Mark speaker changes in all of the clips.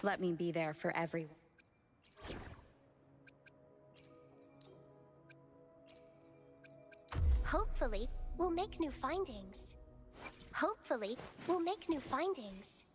Speaker 1: Let me be there for everyone.
Speaker 2: Hopefully, we'll make new findings. Hopefully, we'll make new findings.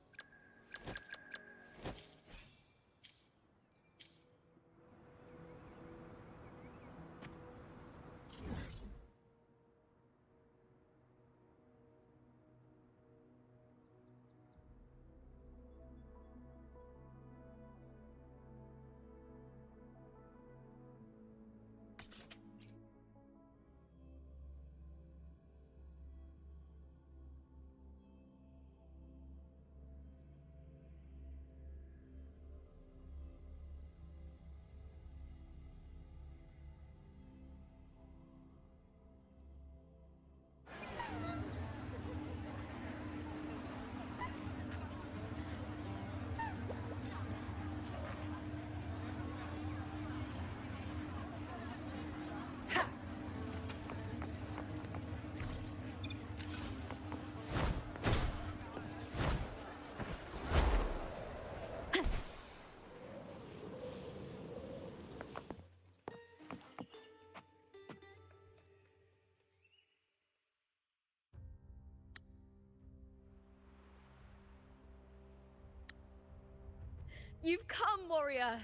Speaker 3: You've come, warrior!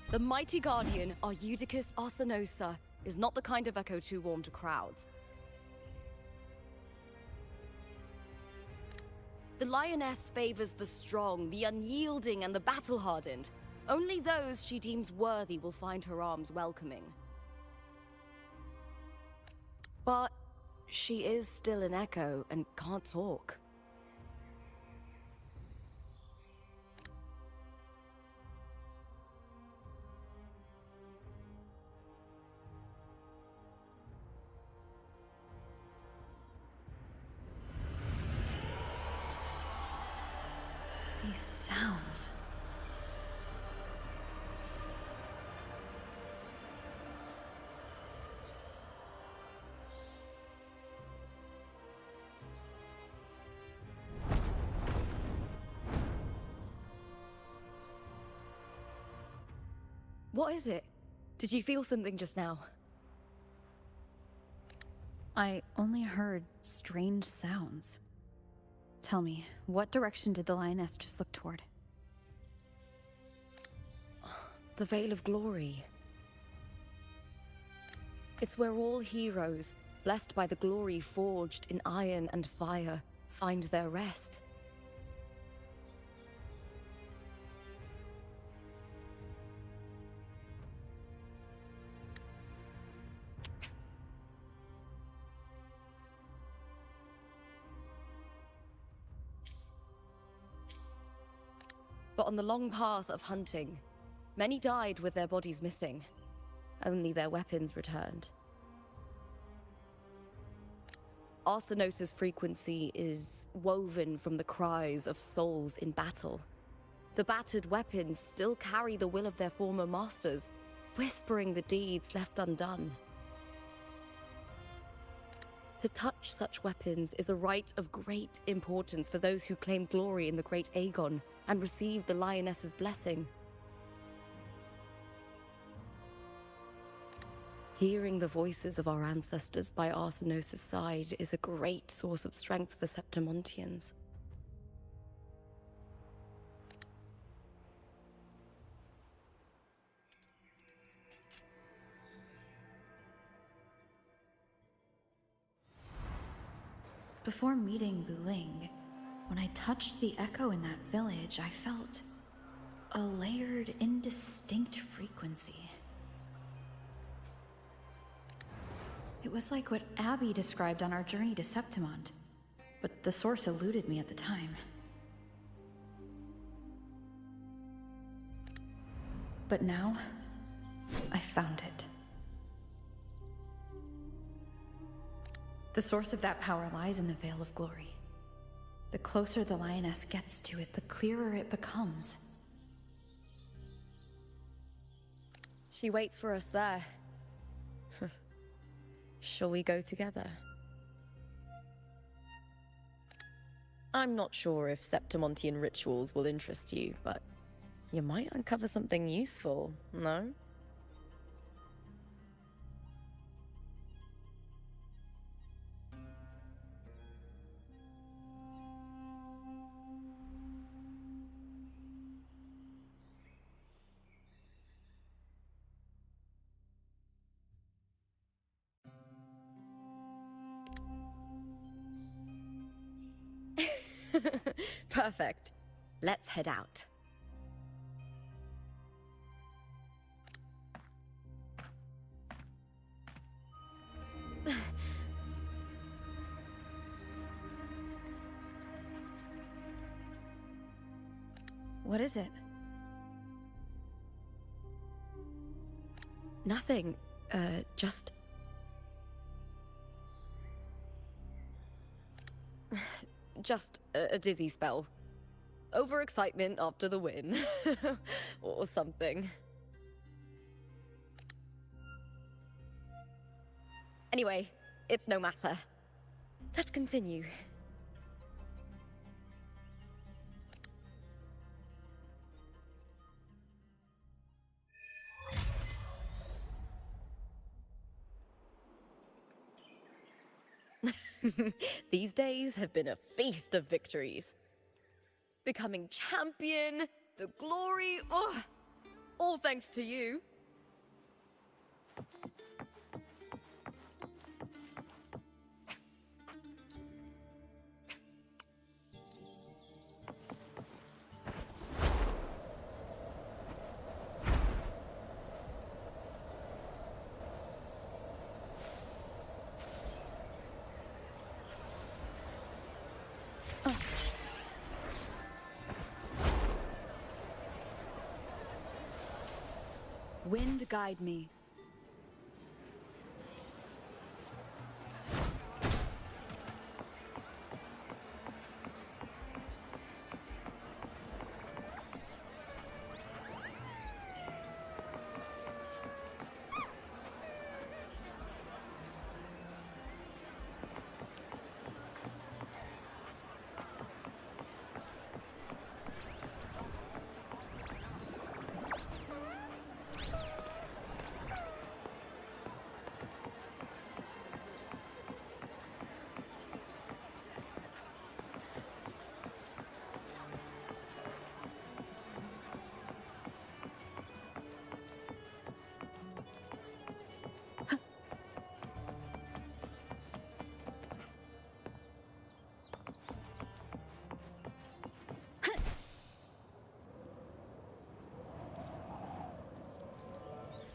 Speaker 3: The mighty guardian, Arudicus Arsenosa, is not the kind of echo too warm to crowds. The lioness favors the strong, the unyielding, and the battle-hardened. Only those she deems worthy will find her arms welcoming. But she is still an echo and can't talk.
Speaker 4: These sounds.
Speaker 3: What is it? Did you feel something just now?
Speaker 1: I only heard strange sounds. Tell me, what direction did the lioness just look toward?
Speaker 3: The Veil of Glory. It's where all heroes, blessed by the glory forged in iron and fire, find their rest. But on the long path of hunting, many died with their bodies missing. Only their weapons returned. Arsenosa's frequency is woven from the cries of souls in battle. The battered weapons still carry the will of their former masters, whispering the deeds left undone. To touch such weapons is a rite of great importance for those who claim glory in the great Aegon and receive the lioness's blessing. Hearing the voices of our ancestors by Arsenosa's side is a great source of strength for Septimontians.
Speaker 4: Before meeting Buling, when I touched the echo in that village, I felt a layered, indistinct frequency. It was like what Abby described on our journey to Septimont, but the source eluded me at the time. But now, I found it. The source of that power lies in the Veil of Glory. The closer the lioness gets to it, the clearer it becomes.
Speaker 3: She waits for us there. Shall we go together? I'm not sure if Septimontian rituals will interest you, but you might uncover something useful, no? Perfect. Let's head out.
Speaker 1: What is it?
Speaker 3: Nothing. Just... just a dizzy spell. Overexcitement after the win. Or something. Anyway, it's no matter. Let's continue. These days have been a feast of victories. Becoming champion, the glory, oh, all thanks to you.
Speaker 1: Wind guide me.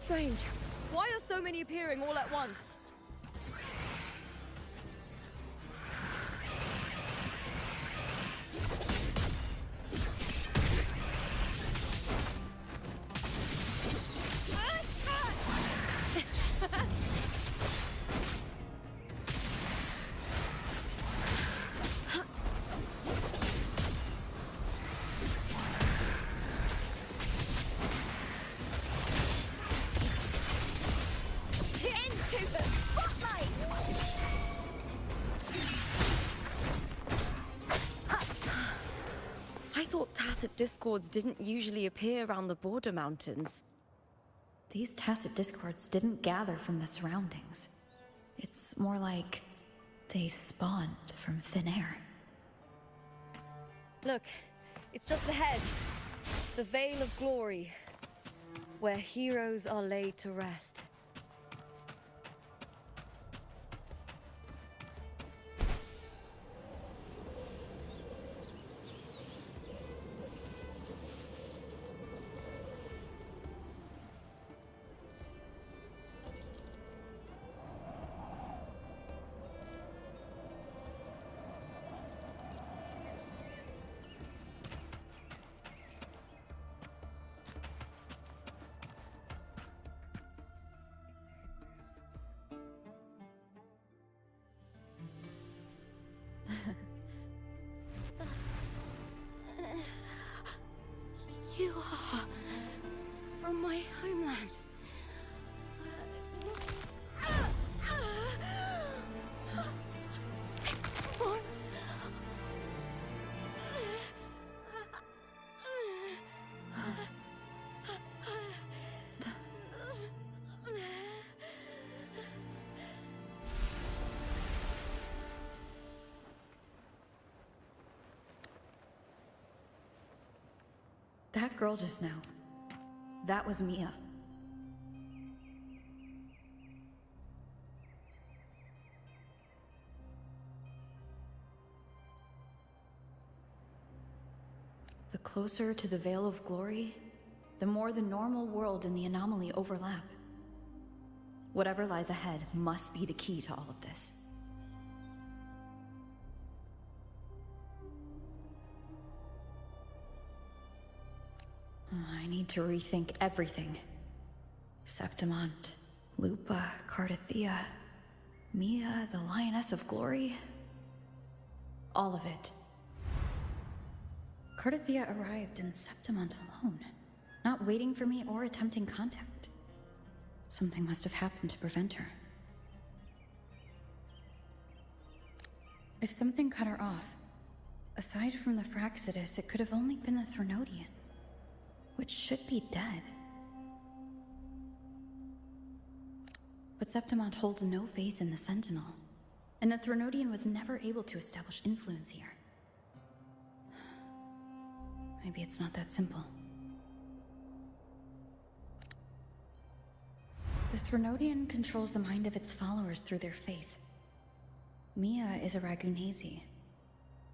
Speaker 3: Strange. Why are so many appearing all at once?
Speaker 2: Into the spotlight!
Speaker 3: I thought tacit discords didn't usually appear around the border mountains.
Speaker 4: These tacit discords didn't gather from the surroundings. It's more like they spawned from thin air.
Speaker 3: Look, it's just ahead. The Vale of Glory, where heroes are laid to rest.
Speaker 4: That girl just now. That was Mia. The closer to the Veil of Glory, the more the normal world and the anomaly overlap. Whatever lies ahead must be the key to all of this. I need to rethink everything. Septimont, Lupa, Cartethyia, Mia, the Lioness of Glory. All of it. Cartethyia arrived in Septimont alone, not waiting for me or attempting contact. Something must have happened to prevent her. If something cut her off, aside from the Fraxidus, it could have only been the Threnodian, which should be dead. But Septimont holds no faith in the Sentinel, and the Threnodian was never able to establish influence here. Maybe it's not that simple. The Threnodian controls the mind of its followers through their faith. Mia is a Ragunasi,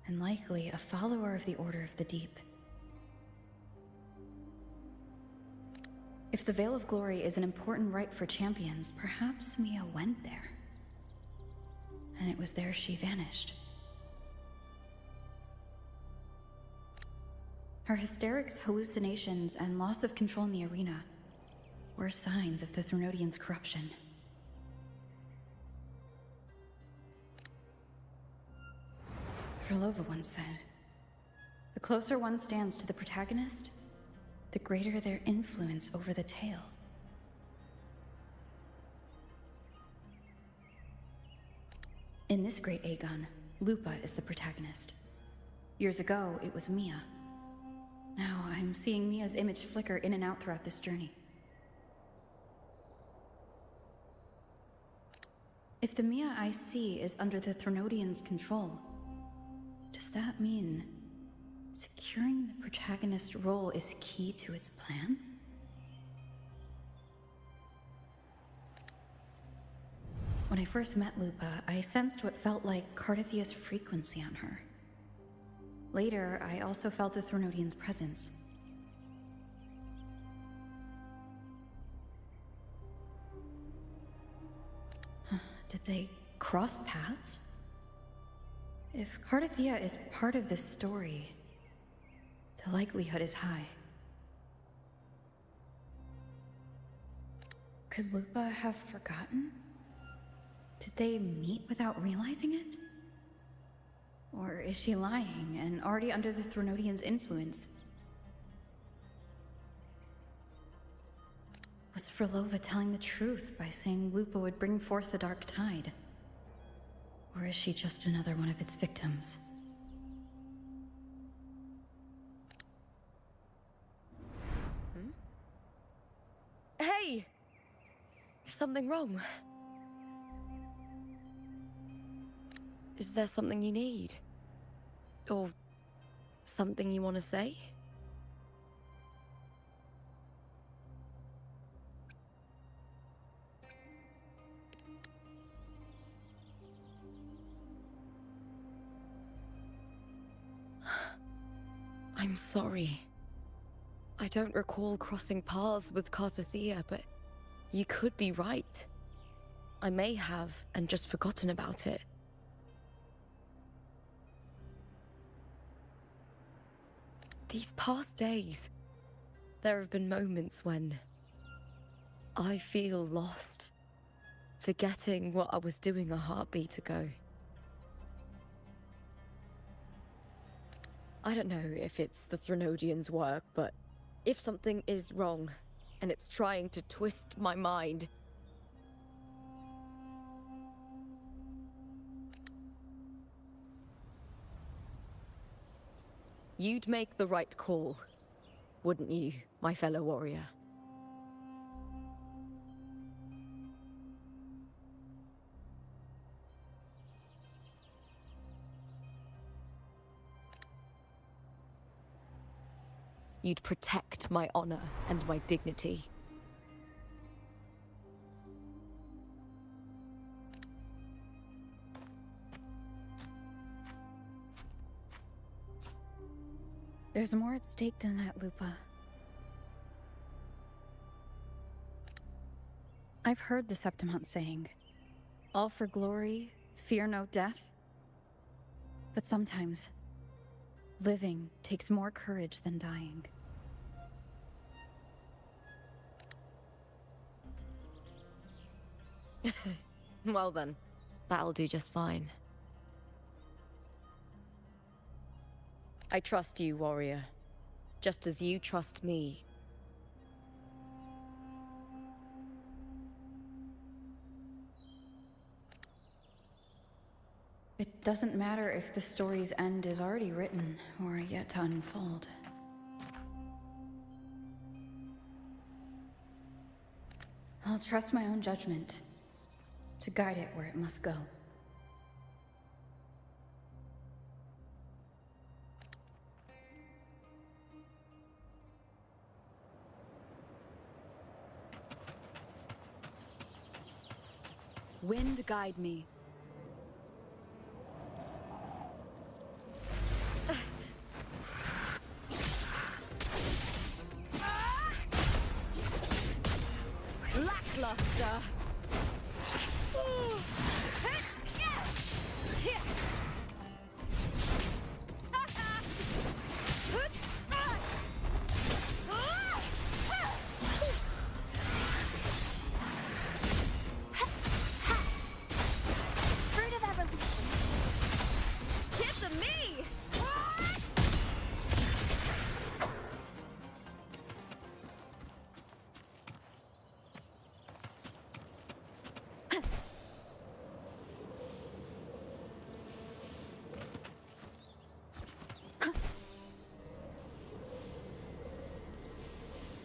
Speaker 4: and likely a follower of the Order of the Deep. If the Veil of Glory is an important rite for champions, perhaps Mia went there. And it was there she vanished. Her hysterics, hallucinations, and loss of control in the arena were signs of the Threnodian's corruption. Frolova once said, "The closer one stands to the protagonist, the greater their influence over the tale." In this great Aegon, Lupa is the protagonist. Years ago, it was Mia. Now I'm seeing Mia's image flicker in and out throughout this journey. If the Mia I see is under the Threnodian's control, does that mean securing the protagonist role is key to its plan? When I first met Lupa, I sensed what felt like Cartethia's frequency on her. Later, I also felt the Threnodian's presence. Did they cross paths? If Cartethyia is part of this story, the likelihood is high. Could Lupa have forgotten? Did they meet without realizing it? Or is she lying and already under the Threnodian's influence? Was Frolova telling the truth by saying Lupa would bring forth the Dark Tide? Or is she just another one of its victims?
Speaker 3: Hey! Is something wrong? Is there something you need? Or something you want to say? I'm sorry. I don't recall crossing paths with Cartethyia, but you could be right. I may have, and just forgotten about it. These past days, there have been moments when I feel lost, forgetting what I was doing a heartbeat ago. I don't know if it's the Threnodian's work, but if something is wrong, and it's trying to twist my mind, you'd make the right call, wouldn't you, my fellow warrior? You'd protect my honor and my dignity.
Speaker 1: There's more at stake than that, Lupa. I've heard the Septimont saying, all for glory, fear no death. But sometimes, living takes more courage than dying.
Speaker 3: Well then, that'll do just fine. I trust you, warrior. Just as you trust me.
Speaker 4: It doesn't matter if the story's end is already written or yet to unfold. I'll trust my own judgment to guide it where it must go.
Speaker 1: Wind guide me.
Speaker 3: Lackluster.
Speaker 2: Fruit of evolution.
Speaker 3: Get the me!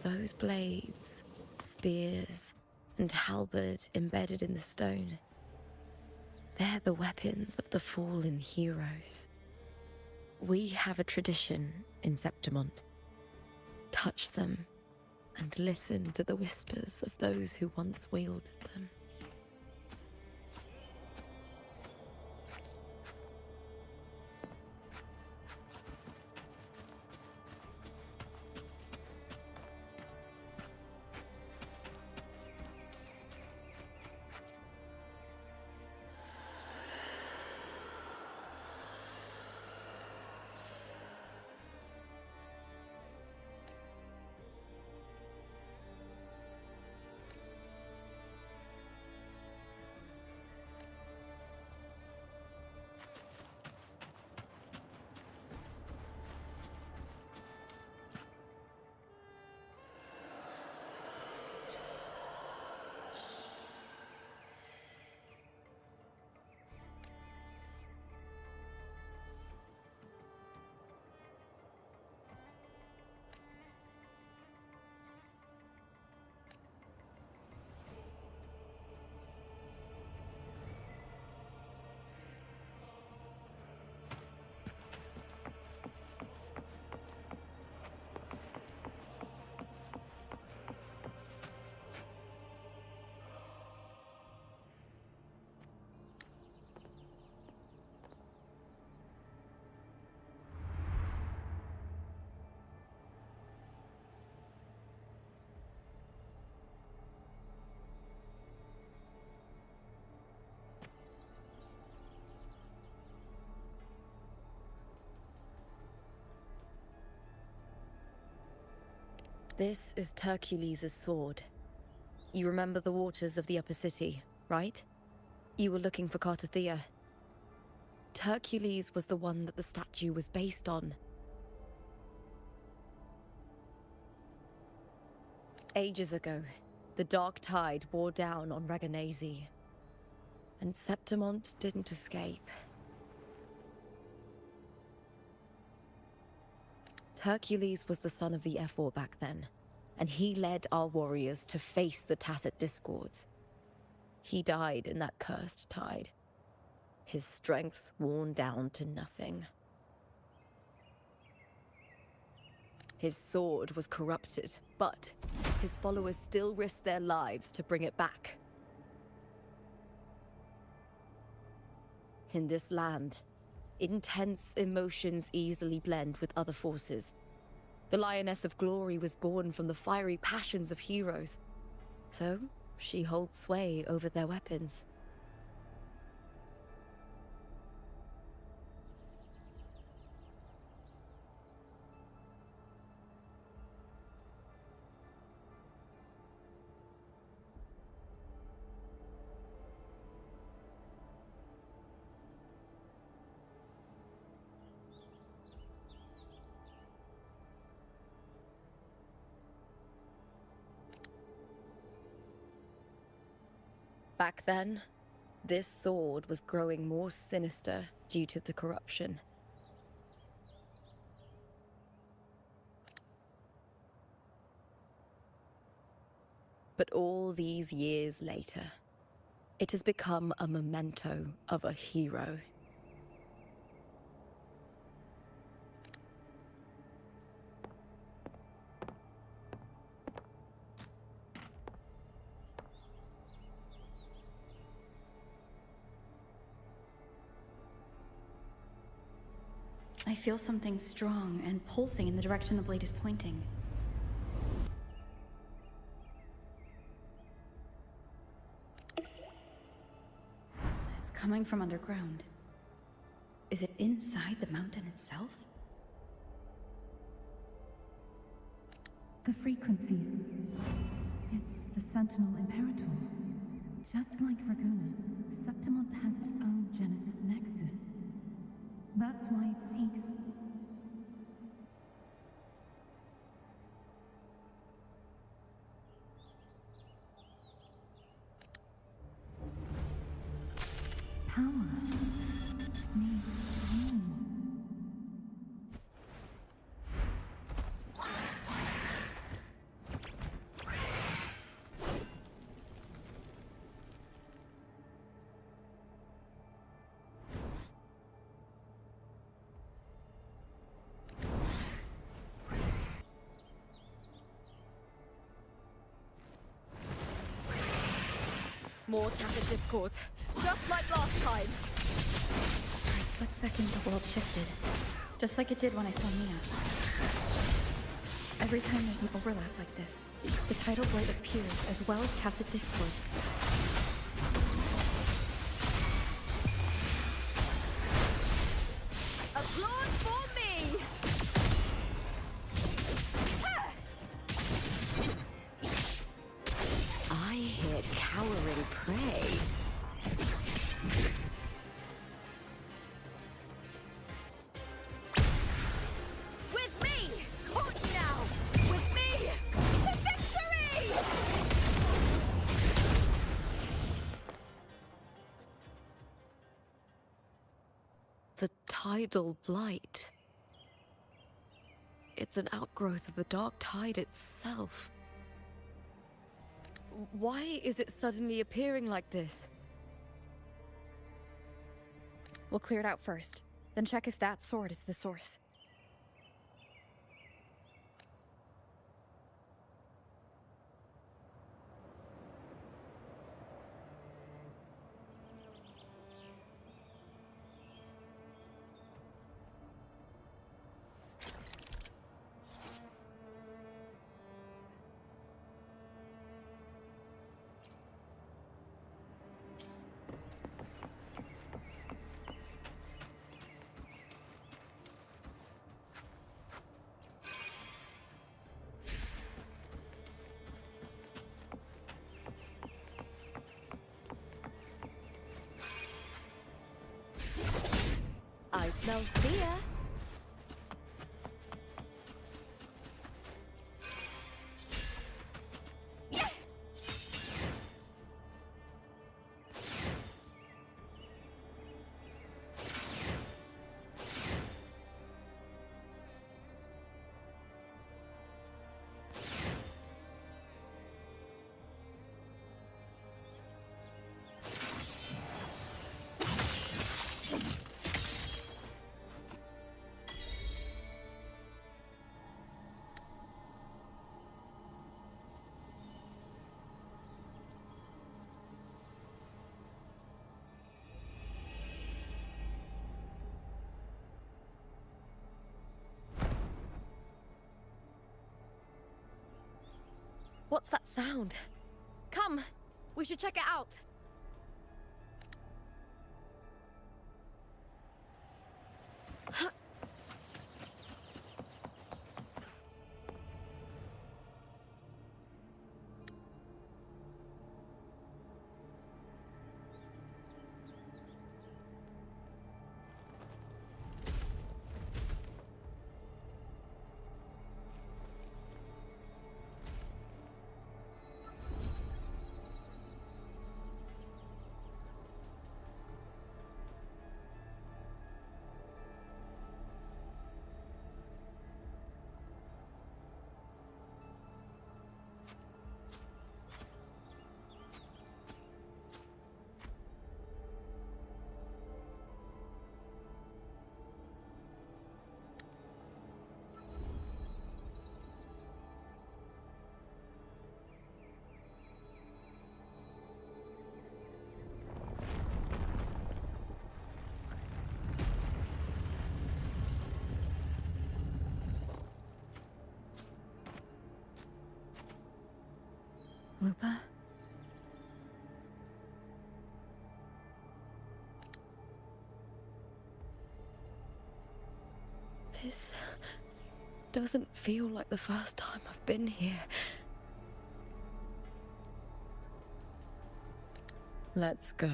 Speaker 3: Those blades, spears, and halberd embedded in the stone. They're the weapons of the fallen heroes. We have a tradition in Septimont. Touch them and listen to the whispers of those who once wielded them. This is Hercules' sword. You remember the waters of the upper city, right? You were looking for Cartethyia. Hercules was the one that the statue was based on. Ages ago, the dark tide bore down on Reganese, and Septimont didn't escape. Hercules was the son of the Ephor back then, and he led our warriors to face the Tacit discords. He died in that cursed tide, his strength worn down to nothing. His sword was corrupted, but his followers still risked their lives to bring it back. In this land, intense emotions easily blend with other forces. The Lioness of Glory was born from the fiery passions of heroes, so she holds sway over their weapons. Back then, this sword was growing more sinister due to the corruption. But all these years later, it has become a memento of a hero.
Speaker 4: I feel something strong and pulsing in the direction the blade is pointing. It's coming from underground. Is it inside the mountain itself?
Speaker 5: The frequency. It's the Sentinel Imperator. Just like Raguna, Septimont has its own Genesis Nexus. That's why it seeks... power. Needs room.
Speaker 3: More tacit discords, just like last time.
Speaker 4: For a split second, the world shifted. Just like it did when I saw Mia. Every time there's an overlap like this, the tidal blade appears as well as tacit discords.
Speaker 3: Applaud for me! I hear cowering prey. With me! Caught now! With me! To victory! The tidal blight. It's an outgrowth of the dark tide itself. Why is it suddenly appearing like this?
Speaker 1: We'll clear it out first, then check if that sword is the source.
Speaker 3: I smell fear. What's that sound? Come, we should check it out.
Speaker 1: Lupa?
Speaker 3: This doesn't feel like the first time I've been here. Let's go.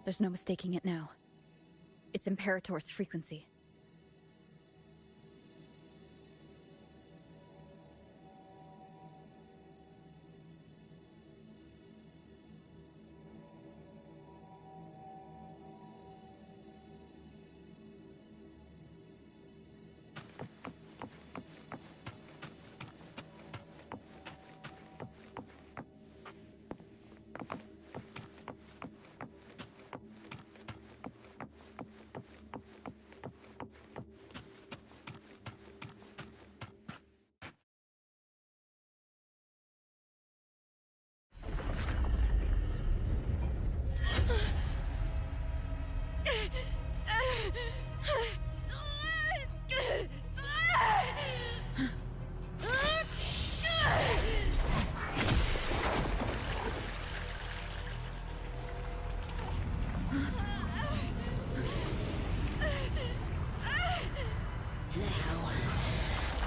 Speaker 1: There's no mistaking it now. It's Imperator's frequency.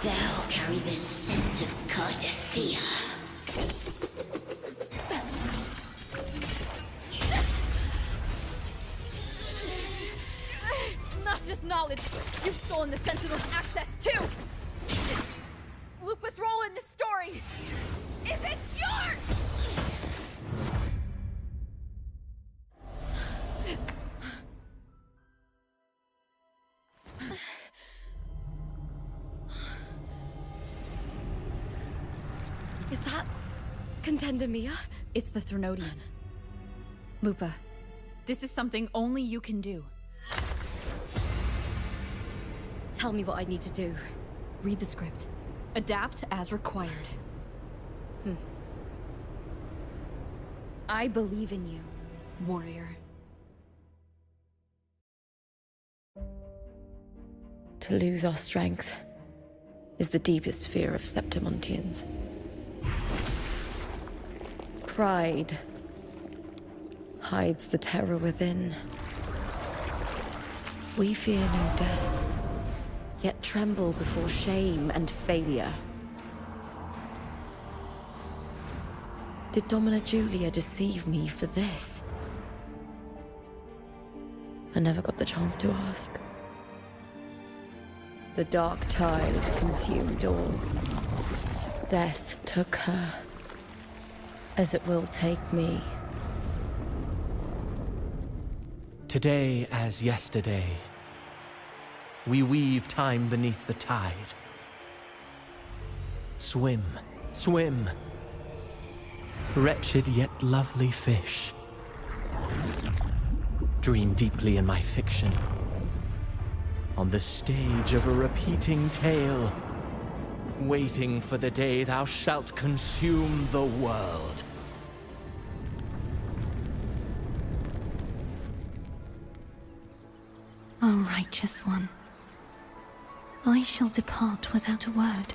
Speaker 6: Thou carry the scent of Cartethyia.
Speaker 1: Not just knowledge, you've stolen the Sentinel's access too! Lupa's role in this story isn't yours!
Speaker 3: Is that Contender Mia?
Speaker 1: It's the Threnodian. Lupa, this is something only you can do.
Speaker 3: Tell me what I need to do.
Speaker 1: Read the script. Adapt as required. I believe in you, warrior.
Speaker 3: To lose our strength is the deepest fear of Septimontians. Pride hides the terror within. We fear no death, yet tremble before shame and failure. Did Domina Julia deceive me for this? I never got the chance to ask. The dark tide consumed all. Death took her, as it will take me.
Speaker 7: Today as yesterday, we weave time beneath the tide. Swim, swim, wretched yet lovely fish. Dream deeply in my fiction. on the stage of a repeating tale, waiting for the day thou shalt consume the world.
Speaker 5: O righteous one, I shall depart without a word.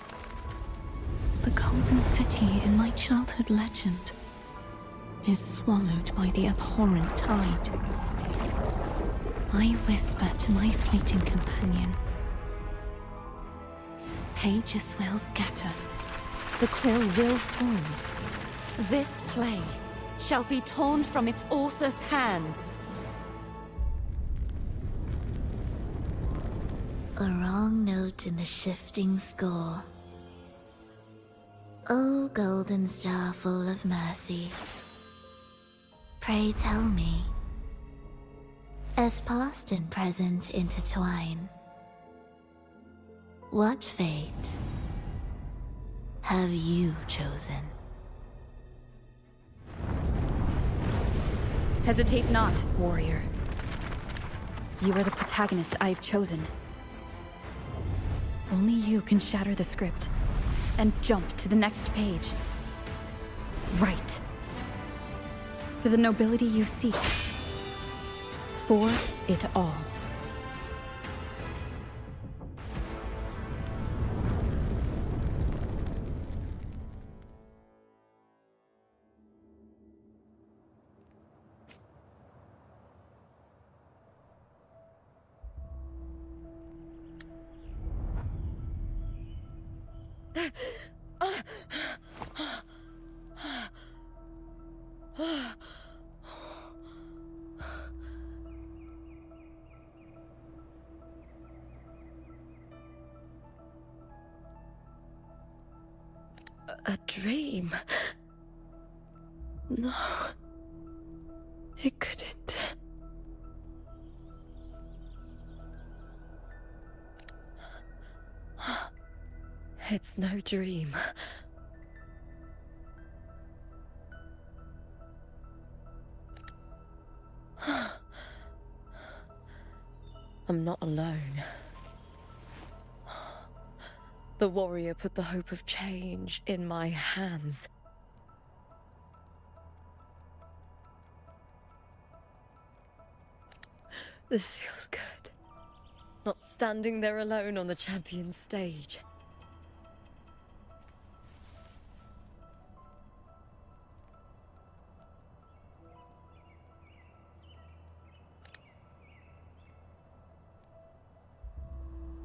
Speaker 5: The golden city in my childhood legend is swallowed by the abhorrent tide. I whisper to my fleeting companion. Pages will scatter. The quill will fall. This play shall be torn from its author's hands.
Speaker 6: A wrong note in the shifting score. O golden star full of mercy, pray tell me, as past and present intertwine, what fate have you chosen?
Speaker 4: Hesitate not, warrior. You are the protagonist I have chosen. Only you can shatter the script and jump to the next page. Right. For the nobility you seek. For it all.
Speaker 3: A dream? No. It couldn't. It's no dream. I'm not alone. The warrior put the hope of change in my hands. This feels good. Not standing there alone on the champion's stage.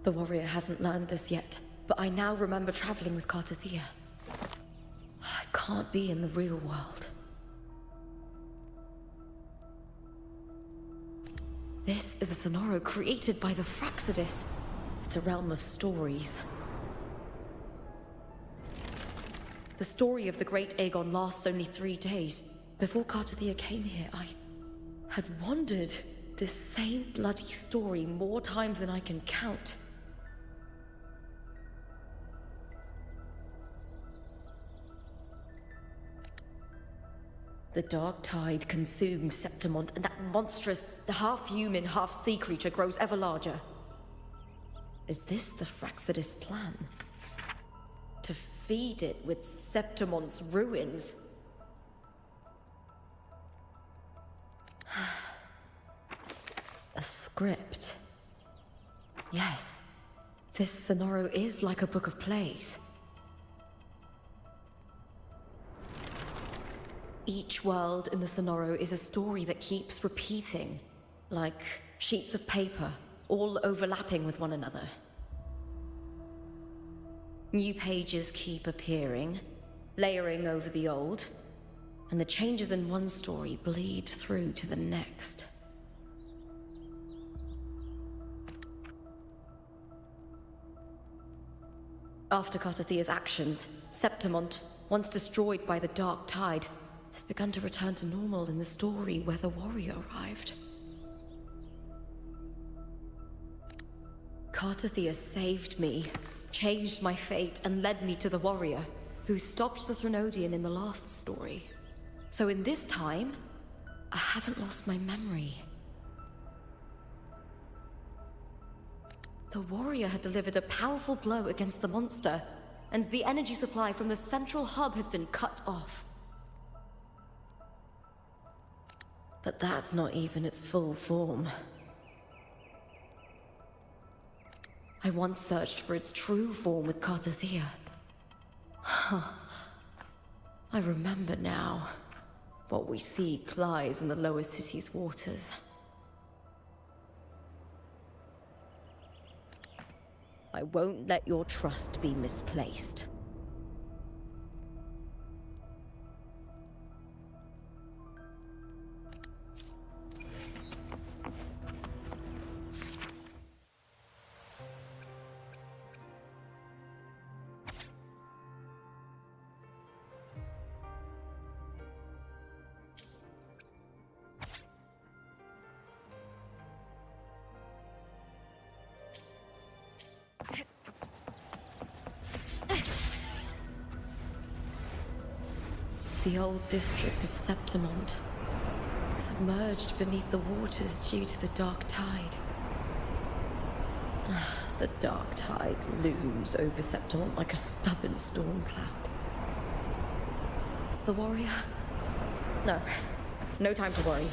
Speaker 3: The warrior hasn't learned this yet, but I now remember traveling with Cartethyia. I can't be in the real world. This is a Sonoro created by the Fraxidus. It's a realm of stories. The story of the Great Aegon lasts only 3 days. Before Cartethyia came here, I had wandered this same bloody story more times than I can count. The dark tide consumed Septimont, and that monstrous, half-human, half-sea creature grows ever larger. Is this the Fraxidus plan? To feed it with Septimont's ruins? A script. Yes, this Sonoro is like a book of plays. Each world in the Sonoro is a story that keeps repeating, like sheets of paper, all overlapping with one another. New pages keep appearing, layering over the old, and the changes in one story bleed through to the next. After Cartethia's actions, Septimont, once destroyed by the dark tide, has begun to return to normal in the story where the warrior arrived. Cartethyia saved me, changed my fate, and led me to the warrior, who stopped the Threnodian in the last story. So in this time, I haven't lost my memory. The warrior had delivered a powerful blow against the monster, and the energy supply from the central hub has been cut off. But that's not even its full form. I once searched for its true form with Cartethyia. I remember now. What we see lies in the lower city's waters. I won't let your trust be misplaced. The old district of Septimont, submerged beneath the waters due to the dark tide. The dark tide looms over Septimont like a stubborn storm cloud. It's the warrior? No. No time to worry.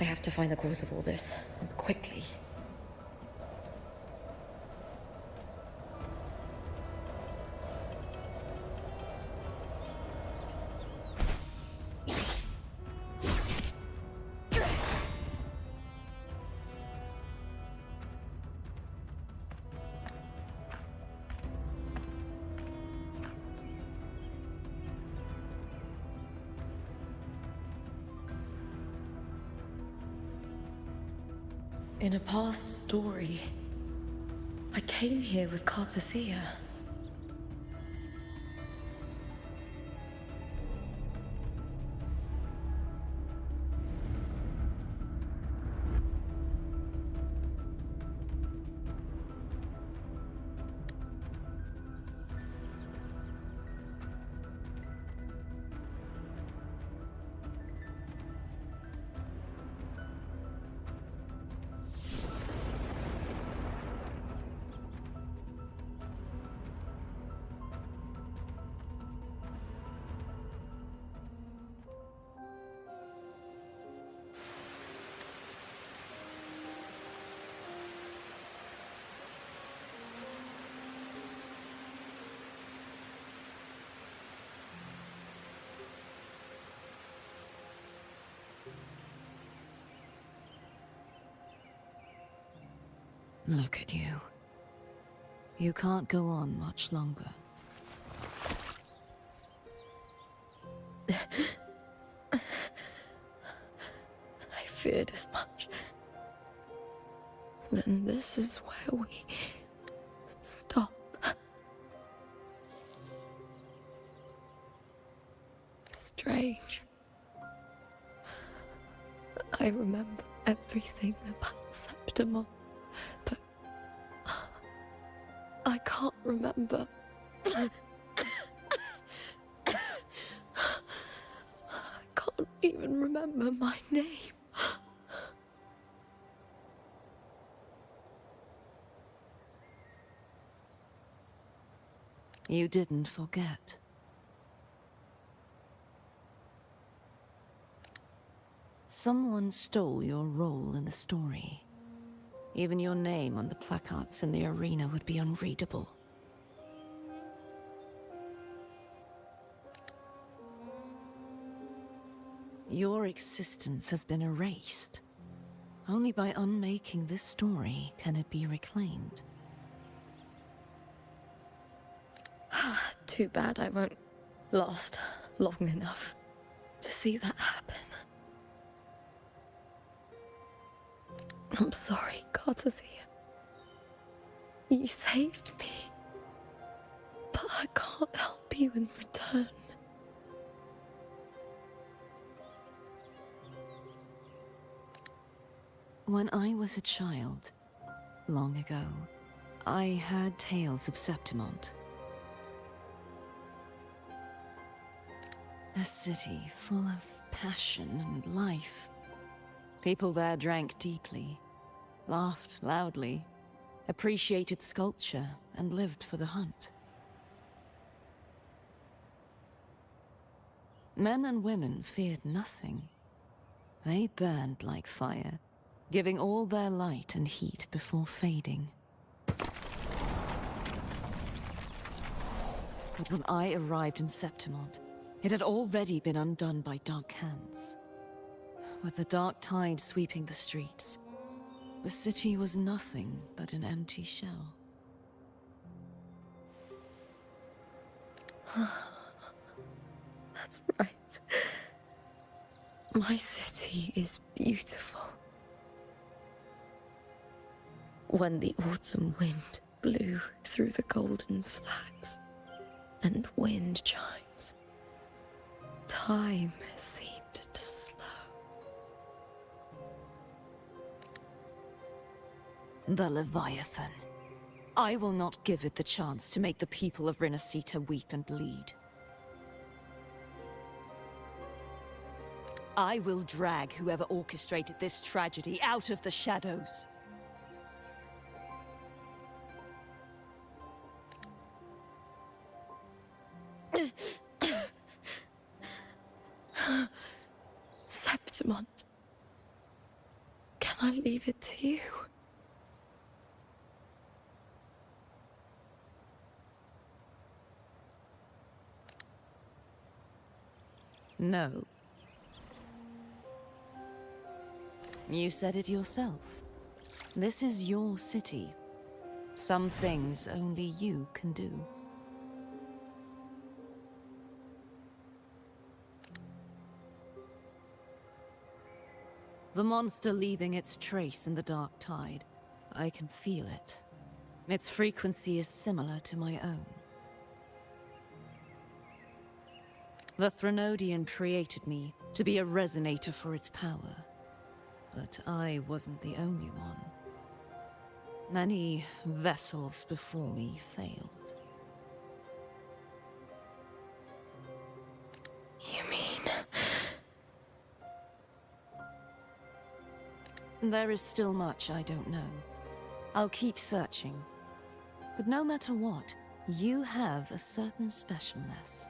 Speaker 3: I have to find the cause of all this, and quickly. In a past story, I came here with Cartethyia.
Speaker 5: Look at you. You can't go on much longer.
Speaker 3: I feared as much. Then this is where we stop. Strange. I remember everything about Septimont, but I can't remember. I can't even remember my name.
Speaker 5: You didn't forget. Someone stole your role in the story. Even your name on the placards in the arena would be unreadable. Your existence has been erased. Only by unmaking this story can it be reclaimed.
Speaker 3: Too bad I won't last long enough to see that happen. I'm sorry, Cartethyia. You saved me. But I can't help you in return.
Speaker 5: When I was a child, long ago, I had tales of Septimont. A city full of passion and life. People there drank deeply, laughed loudly,
Speaker 8: appreciated sculpture, and lived for the hunt. Men and women feared nothing. They burned like fire, giving all their light and heat before fading. But when I arrived in Septimont, it had already been undone by dark hands. With the dark tide sweeping the streets, the city was nothing but an empty shell.
Speaker 3: That's right. My city is beautiful. When the autumn wind blew through the golden flags and wind chimes, time seemed to slow.
Speaker 8: The Leviathan. I will not give it the chance to make the people of Rinascita weep and bleed. I will drag whoever orchestrated this tragedy out of the shadows.
Speaker 3: Septimont, can I leave it to you?
Speaker 8: No. You said it yourself. This is your city. Some things only you can do. The monster leaving its trace in the dark tide. I can feel it. Its frequency is similar to my own. The Threnodian created me to be a resonator for its power. But I wasn't the only one. Many vessels before me failed.
Speaker 3: You mean...
Speaker 8: There is still much I don't know. I'll keep searching. But no matter what, you have a certain specialness.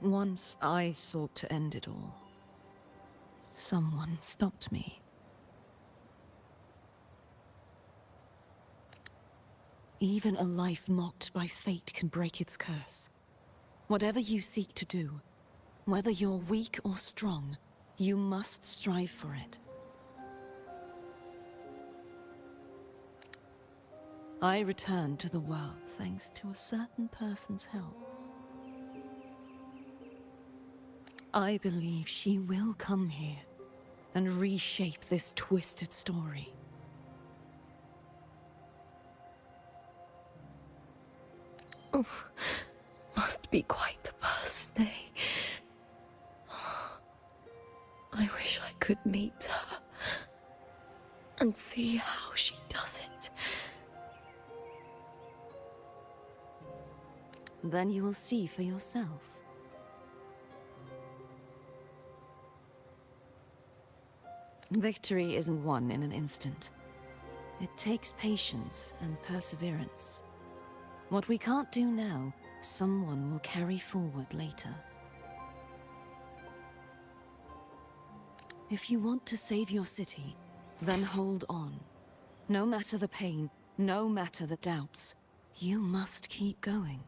Speaker 8: Once I sought to end it all. Someone stopped me. Even a life mocked by fate can break its curse. Whatever you seek to do, whether you're weak or strong, you must strive for it. I returned to the world thanks to a certain person's help. I believe she will come here and reshape this twisted story.
Speaker 3: Oh, must be quite the person, eh? I wish I could meet her and see how she does it.
Speaker 8: Then you will see for yourself. Victory isn't won in an instant. It takes patience and perseverance. What we can't do now, someone will carry forward later. If you want to save your city, then hold on. No matter the pain, no matter the doubts, you must keep going.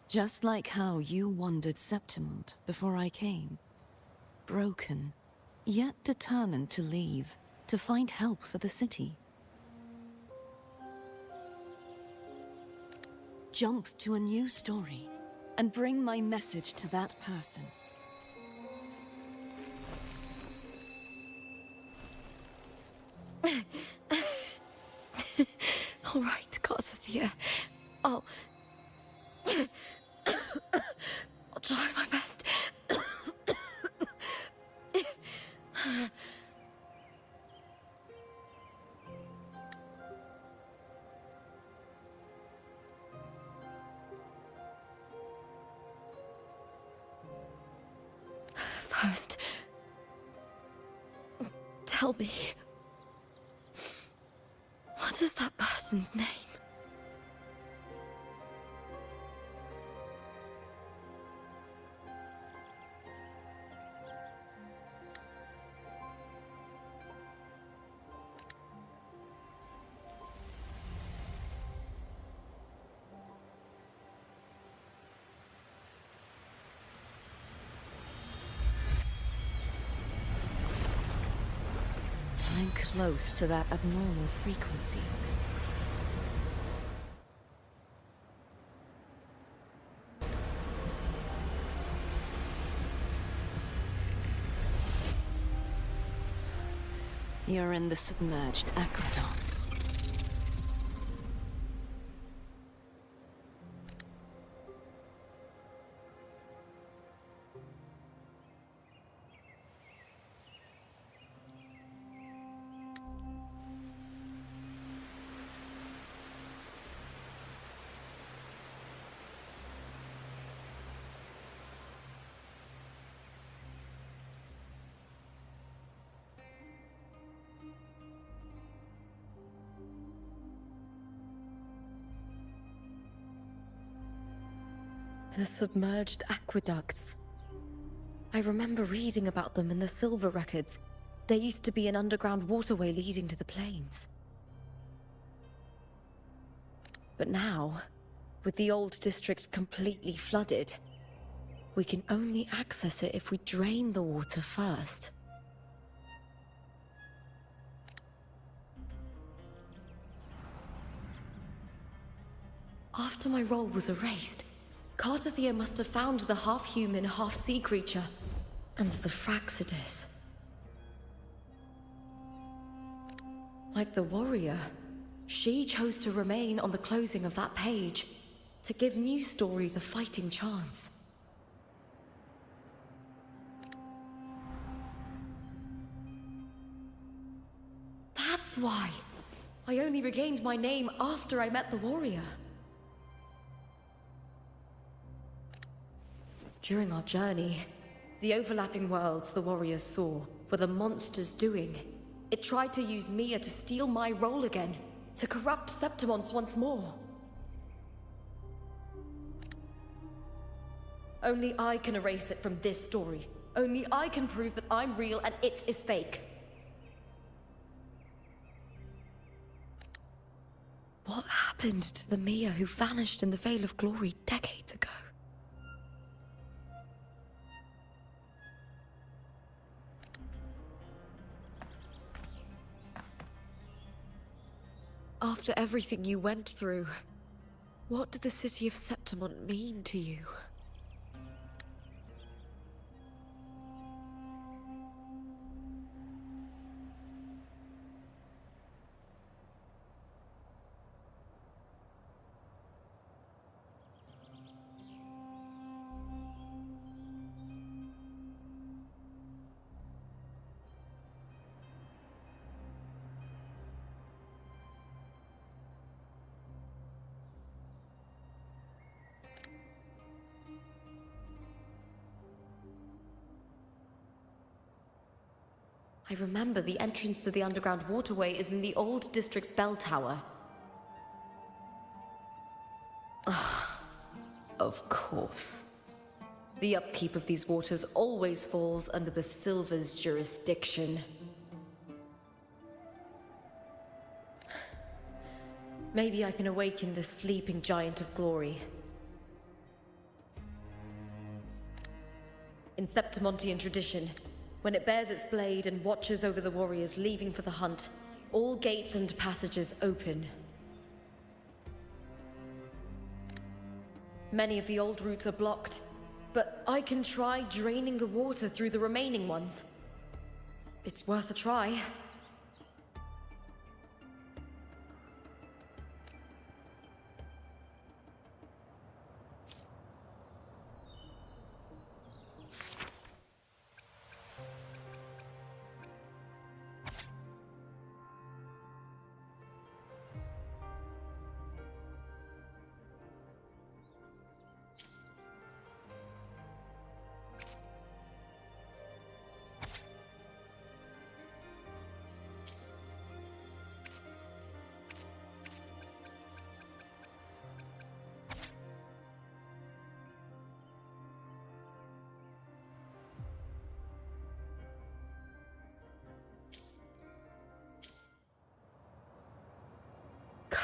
Speaker 8: Just like how you wandered Septimont before I came. Broken, yet determined to leave, to find help for the city. Jump to a new story, and bring my message to that person.
Speaker 3: All right, Cartethyia. I'll try my best. First, Tell me. What is that person's name?
Speaker 8: I'm close to that abnormal frequency. You're in the submerged aqueducts.
Speaker 3: The submerged aqueducts. I remember reading about them in the Silver Records. There used to be an underground waterway leading to the plains. But now, with the old district completely flooded, we can only access it if we drain the water first. After my role was erased, Cartethyia must have found the half-human, half-sea creature, and the Fraxidus. Like the warrior, she chose to remain on the closing of that page, to give new stories a fighting chance. That's why I only regained my name after I met the warrior. During our journey, the overlapping worlds the warriors saw were the monster's doing. It tried to use Mia to steal my role again, to corrupt Septimons once more. Only I can erase it from this story. Only I can prove that I'm real and it is fake. What happened to the Mia who vanished in the Veil of Glory decades ago? After everything you went through, what did the city of Septimon mean to you? I remember the entrance to the underground waterway is in the old district's bell tower. Of course. The upkeep of these waters always falls under the Silver's jurisdiction. Maybe I can awaken the sleeping giant of glory. In Septimontian tradition, when it bears its blade and watches over the warriors leaving for the hunt, all gates and passages open. Many of the old routes are blocked, but I can try draining the water through the remaining ones. It's worth a try.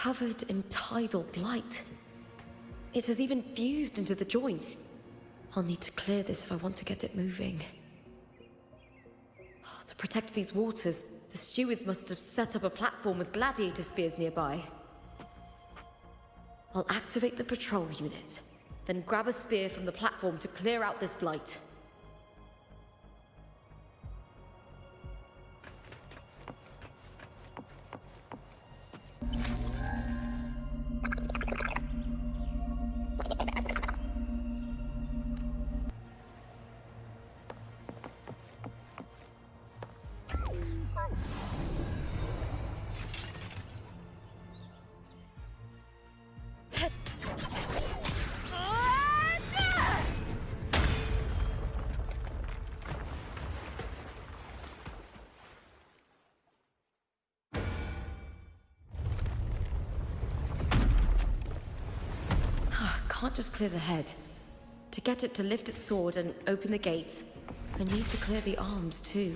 Speaker 3: covered in tidal blight. It has even fused into the joints. I'll need to clear this if I want to get it moving. To protect these waters, the stewards must have set up a platform with gladiator spears nearby. I'll activate the patrol unit, then grab a spear from the platform to clear out this blight. Can't just clear the head. To get it to lift its sword and open the gates, I need to clear the arms too.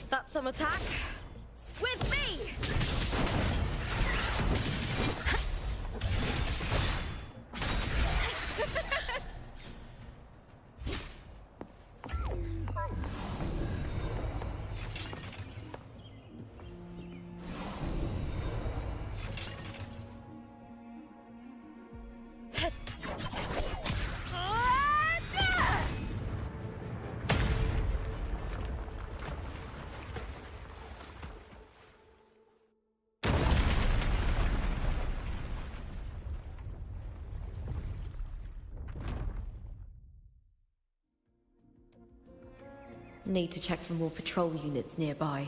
Speaker 3: That's some attack. With me! Need to check for more patrol units nearby.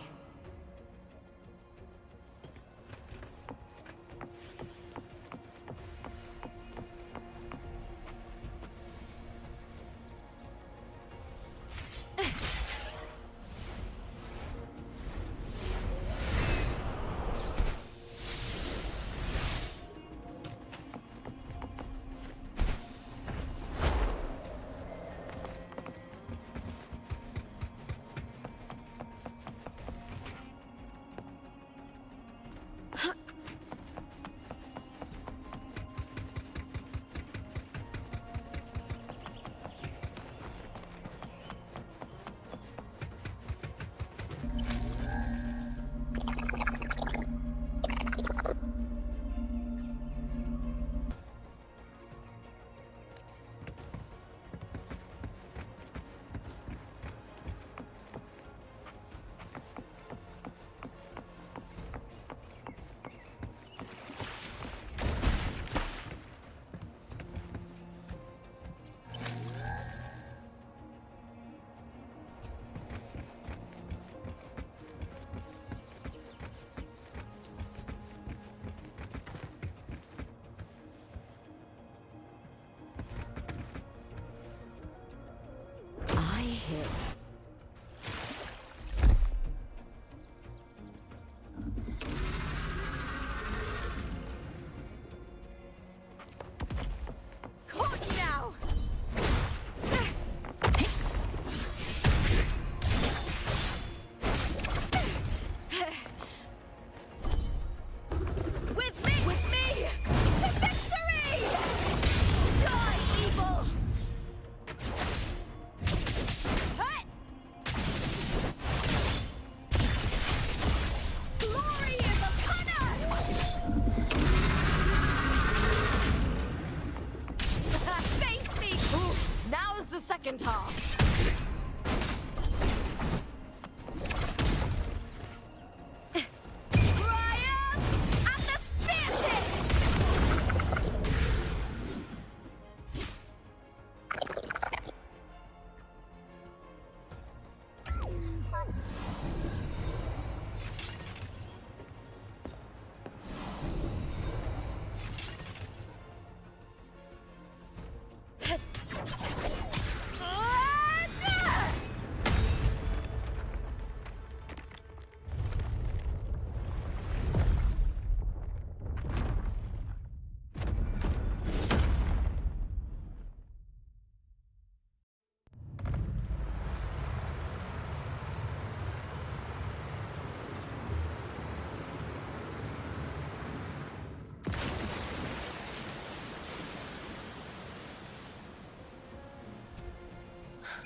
Speaker 3: second half.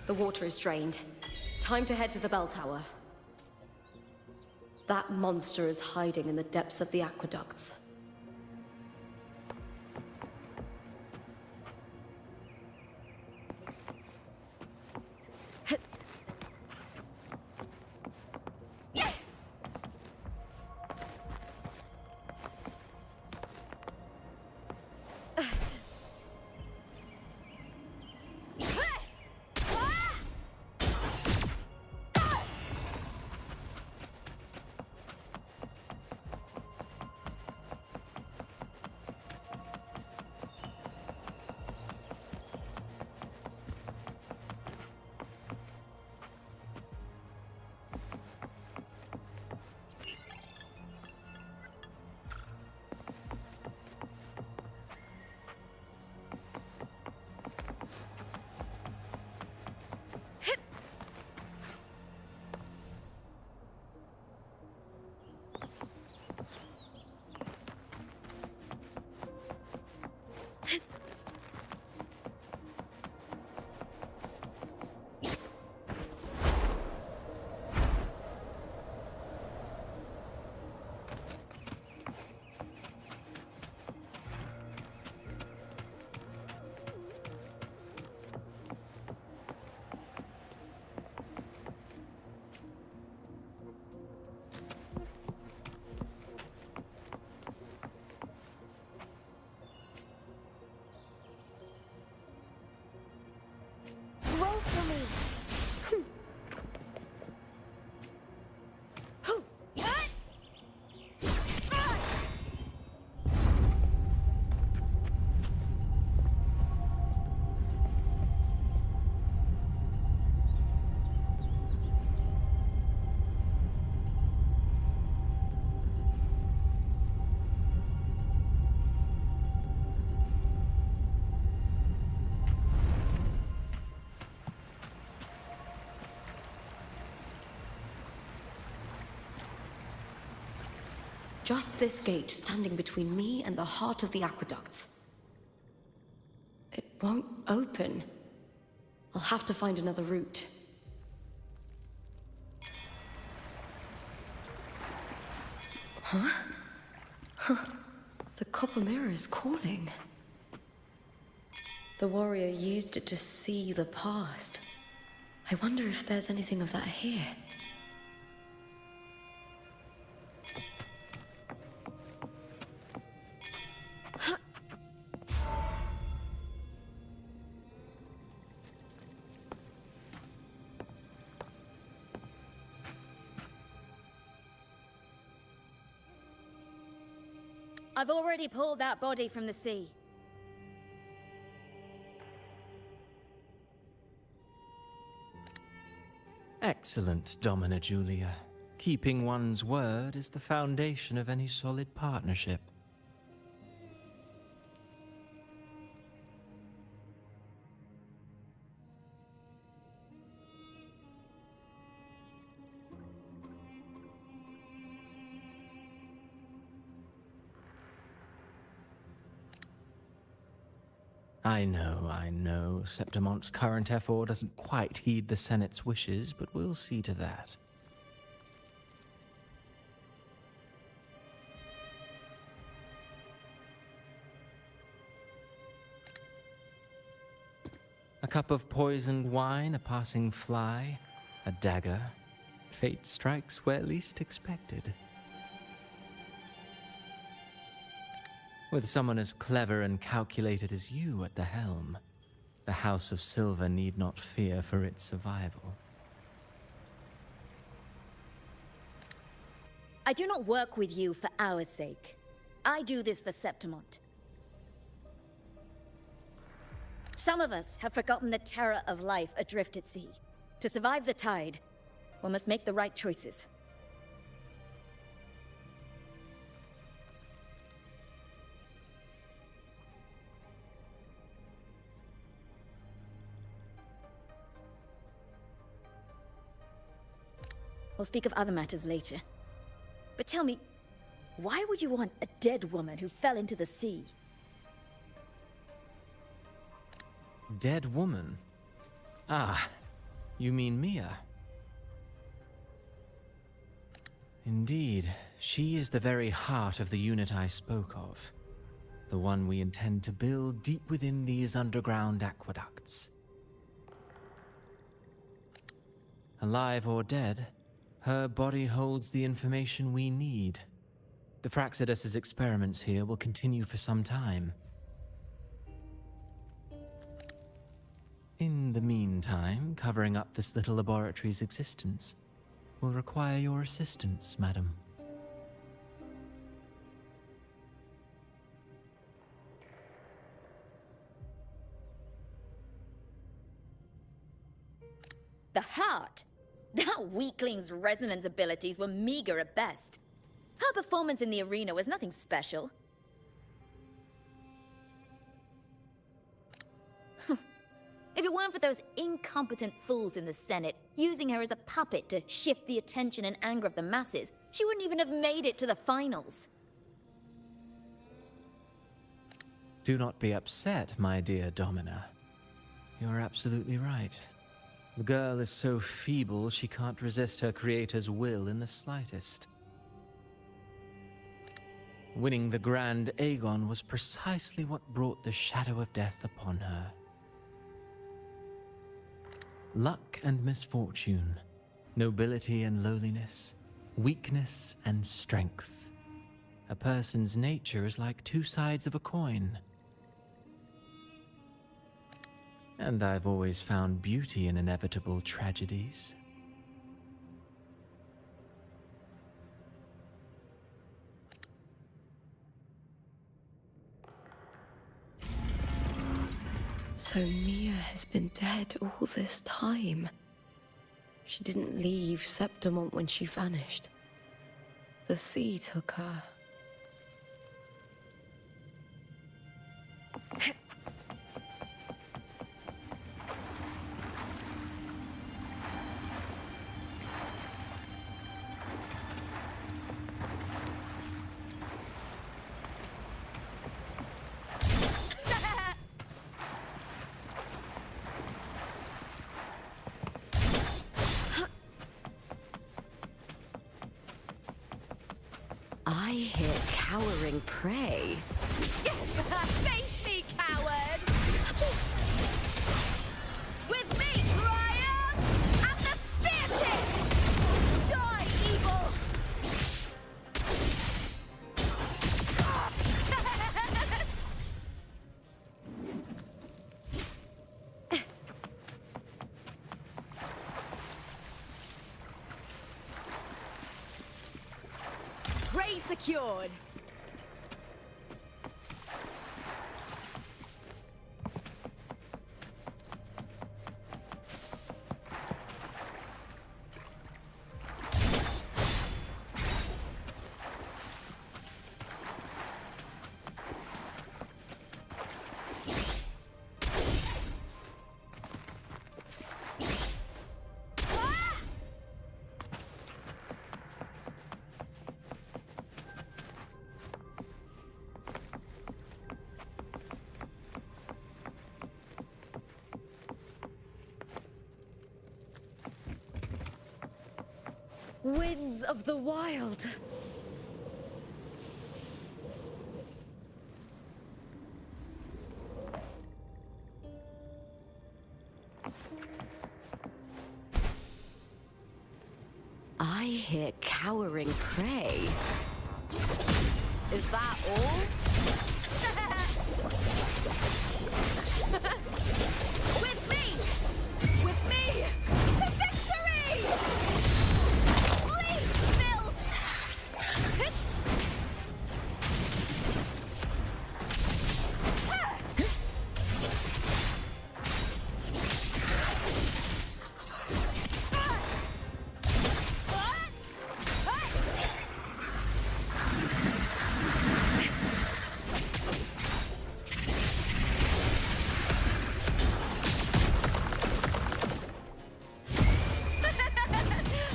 Speaker 3: The water is drained. Time to head to the bell tower. That monster is hiding in the depths of the aqueducts.
Speaker 2: Roll for me.
Speaker 3: Just this gate standing between me and the heart of the aqueducts. It won't open. I'll have to find another route. Huh? The copper mirror is calling. The warrior used it to see the past. I wonder if there's anything of that here.
Speaker 1: I've already pulled that body from the sea.
Speaker 7: Excellent, Domina Julia. Keeping one's word is the foundation of any solid partnership. I know. Septimonte's current effort doesn't quite heed the Senate's wishes, but we'll see to that. A cup of poisoned wine, a passing fly, a dagger. Fate strikes where least expected. With someone as clever and calculated as you at the helm, the House of Silver need not fear for its survival.
Speaker 9: I do not work with you for our sake. I do this for Septimont. Some of us have forgotten the terror of life adrift at sea. To survive the tide, one must make the right choices. We'll speak of other matters later. But tell me, why would you want a dead woman who fell into the sea?
Speaker 7: Dead woman? Ah, you mean Mia? Indeed, she is the very heart of the unit I spoke of. The one we intend to build deep within these underground aqueducts. Alive or dead, her body holds the information we need. The Fraxidus's experiments here will continue for some time. In the meantime, covering up this little laboratory's existence will require your assistance, madam.
Speaker 9: The heart? That weakling's resonance abilities were meager at best. Her performance in the arena was nothing special. If it weren't for those incompetent fools in the Senate using her as a puppet to shift the attention and anger of the masses, she wouldn't even have made it to the finals.
Speaker 7: Do not be upset, my dear Domina. You're absolutely right. The girl is so feeble she can't resist her creator's will in the slightest. Winning the Grand Aegon was precisely what brought the shadow of death upon her. Luck and misfortune, nobility and lowliness, weakness and strength. A person's nature is like two sides of a coin. And I've always found beauty in inevitable tragedies.
Speaker 10: So Mia has been dead all this time. She didn't leave Septimont when she vanished. The sea took her.
Speaker 9: I hear cowering prey. Face me, coward! With me, Graham! And the spear tip! Die, evil! Prey secured! Winds of the wild.
Speaker 3: I hear cowering prey. Is that all? With me! With me! To victory! Flee, filth!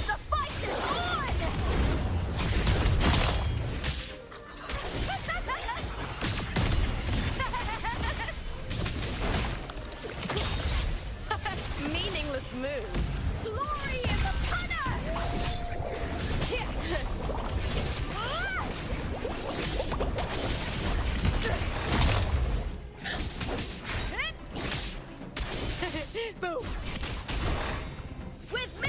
Speaker 3: The fight is on! Meaningless move. Glory in the punner! Boom! With me!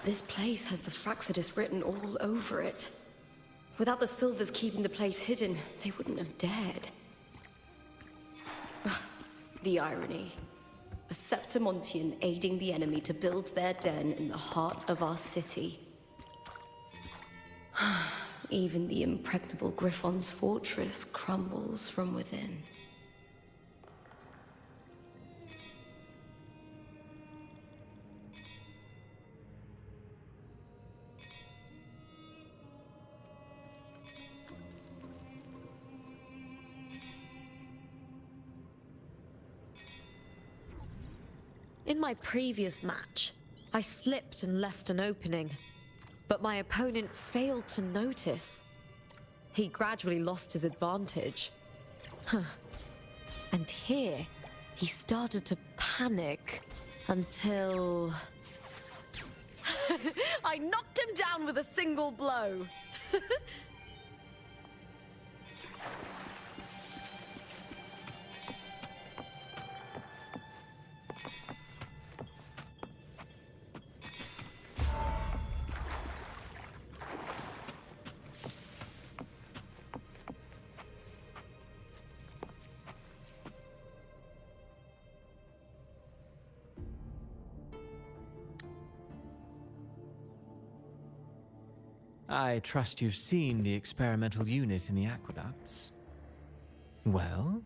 Speaker 3: This place has the Fraxidus written all over it. Without the Silvers keeping the place hidden, they wouldn't have dared. Ugh, the irony. A Septimontian aiding the enemy to build their den in the heart of our city. Even the impregnable Griffon's fortress crumbles from within. In my previous match, I slipped and left an opening, but my opponent failed to notice. He gradually lost his advantage. And here, he started to panic until... I knocked him down with a single blow.
Speaker 7: I trust you've seen the experimental unit in the aqueducts. Well,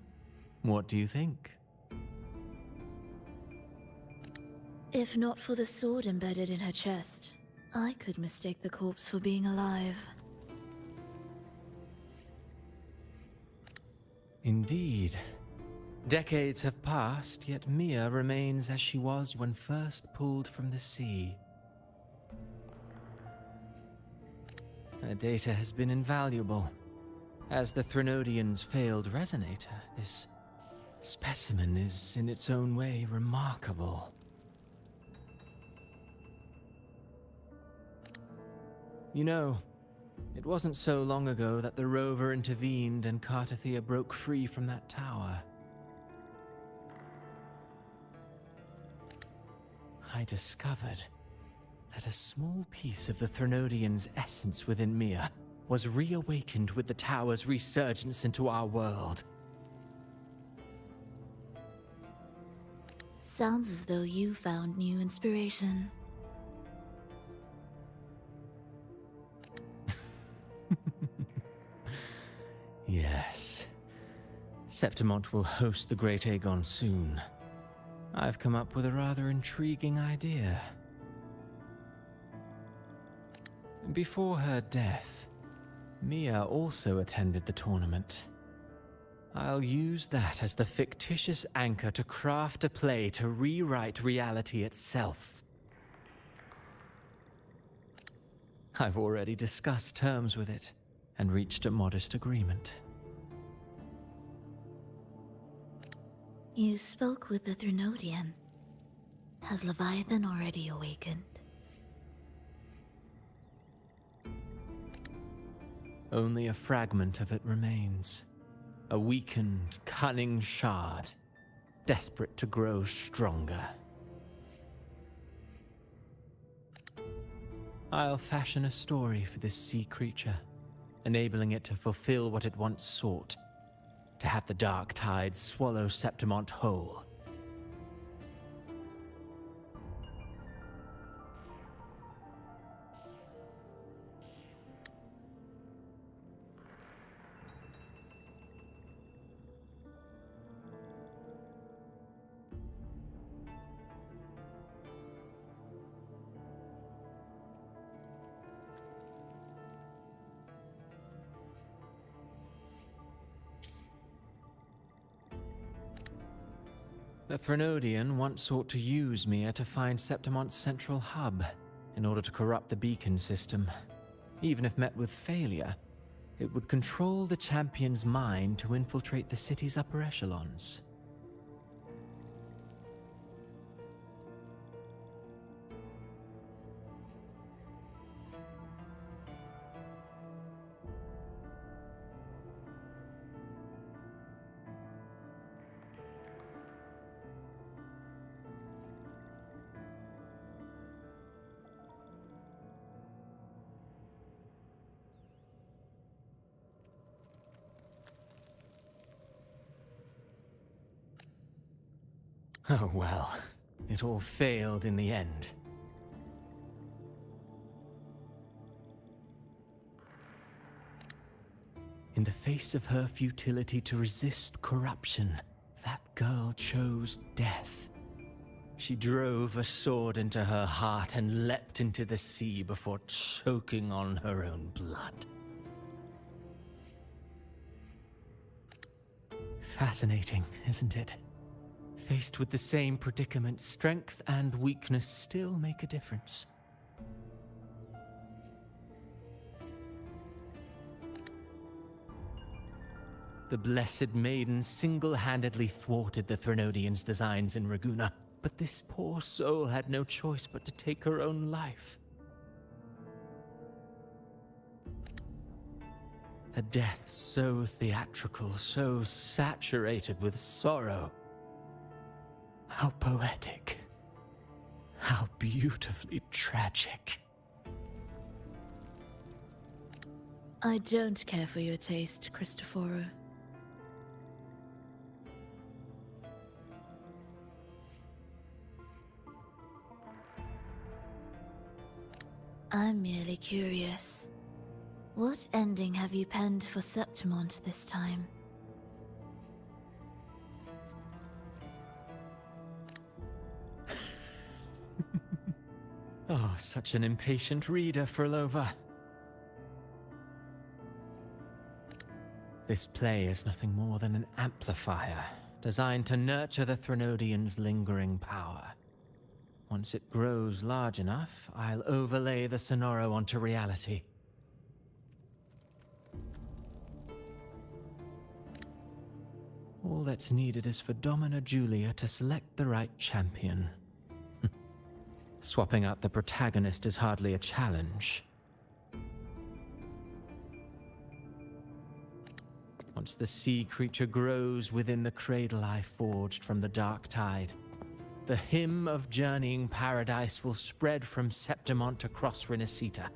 Speaker 7: what do you think?
Speaker 5: If not for the sword embedded in her chest, I could mistake the corpse for being alive.
Speaker 7: Indeed. Decades have passed, yet Mia remains as she was when first pulled from the sea. Her data has been invaluable. As the Threnodian's failed resonator, this specimen is in its own way remarkable. You know, it wasn't so long ago that the rover intervened and Cartethyia broke free from that tower. I discovered that a small piece of the Threnodian's essence within Mia was reawakened with the tower's resurgence into our world.
Speaker 5: Sounds as though you found new inspiration.
Speaker 7: Yes. Septimont will host the Great Aegon soon. I've come up with a rather intriguing idea. Before her death, Mia also attended the tournament. I'll use that as the fictitious anchor to craft a play to rewrite reality itself. I've already discussed terms with it and reached a modest agreement.
Speaker 5: You spoke with the Threnodian. Has Leviathan already awakened?
Speaker 7: Only a fragment of it remains. A weakened, cunning shard, desperate to grow stronger. I'll fashion a story for this sea creature, enabling it to fulfill what it once sought, to have the dark tide swallow Septimont whole. The Threnodian once sought to use Mia to find Septimont's central hub in order to corrupt the beacon system. Even if met with failure, it would control the champion's mind to infiltrate the city's upper echelons. Oh well, it all failed in the end. In the face of her futility to resist corruption, that girl chose death. She drove a sword into her heart and leapt into the sea before choking on her own blood. Fascinating, isn't it? Faced with the same predicament, strength and weakness still make a difference. The Blessed Maiden single-handedly thwarted the Threnodian's designs in Raguna, but this poor soul had no choice but to take her own life. A death so theatrical, so saturated with sorrow. How poetic. How beautifully tragic.
Speaker 5: I don't care for your taste, Cristoforo. I'm merely curious. What ending have you penned for Septimont this time?
Speaker 7: Oh, such an impatient reader, Frolova. This play is nothing more than an amplifier, designed to nurture the Threnodian's lingering power. Once it grows large enough, I'll overlay the Sonoro onto reality. All that's needed is for Domina Julia to select the right champion. Swapping out the protagonist is hardly a challenge. Once the sea creature grows within the cradle I forged from the dark tide, the hymn of journeying paradise will spread from Septimont across Renacita.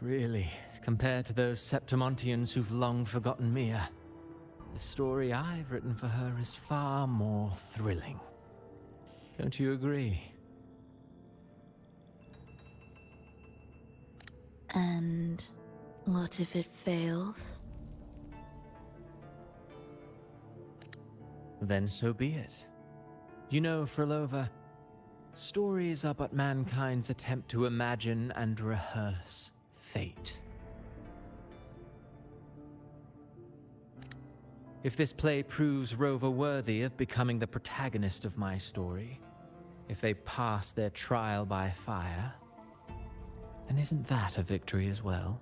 Speaker 7: Really, compared to those Septimontians who've long forgotten Mia, the story I've written for her is far more thrilling. Don't you agree?
Speaker 5: And what if it fails?
Speaker 7: Then so be it. You know, Frolova, stories are but mankind's attempt to imagine and rehearse fate. If this play proves Rover worthy of becoming the protagonist of my story, if they pass their trial by fire, then isn't that a victory as well?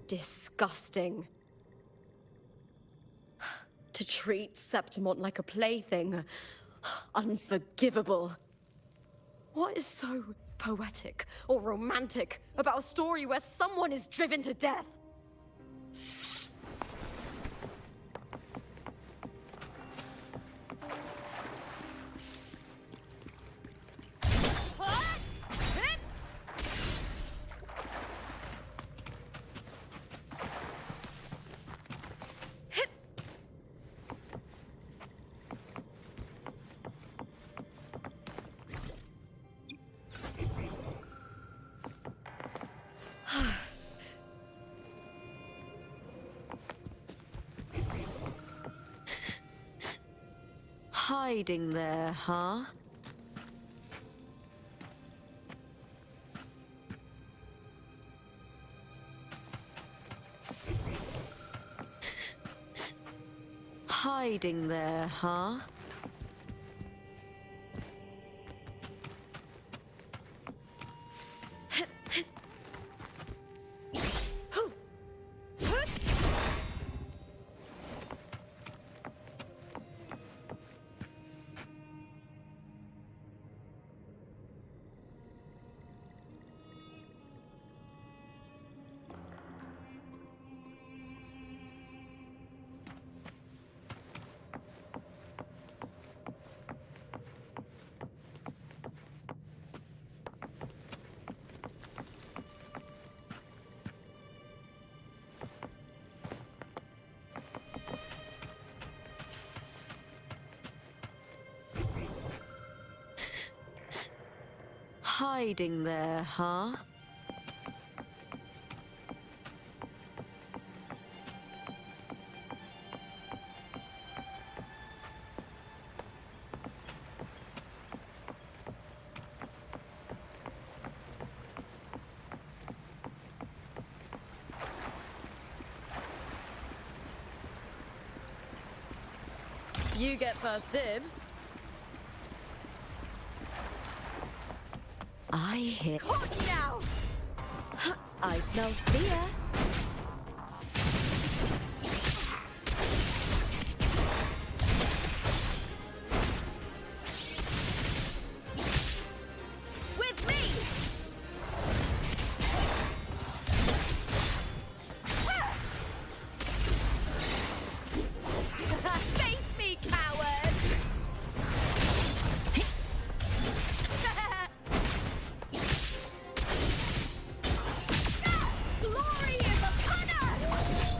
Speaker 3: Disgusting. To treat Septimont like a plaything. Unforgivable. What is so poetic or romantic about a story where someone is driven to death?
Speaker 8: Hiding there, huh? Hiding there, huh? Hiding there, huh?
Speaker 3: You get first dibs.
Speaker 8: I hear.
Speaker 3: Caught now!
Speaker 8: I smell fear.
Speaker 3: With me! Face me, coward! Glory is upon us!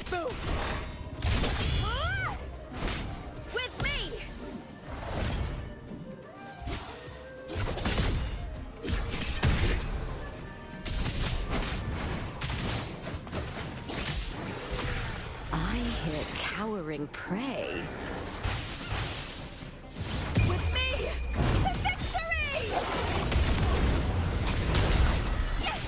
Speaker 3: Boom! With me!
Speaker 8: I hear cowering prey.
Speaker 3: With me! To victory! Yes!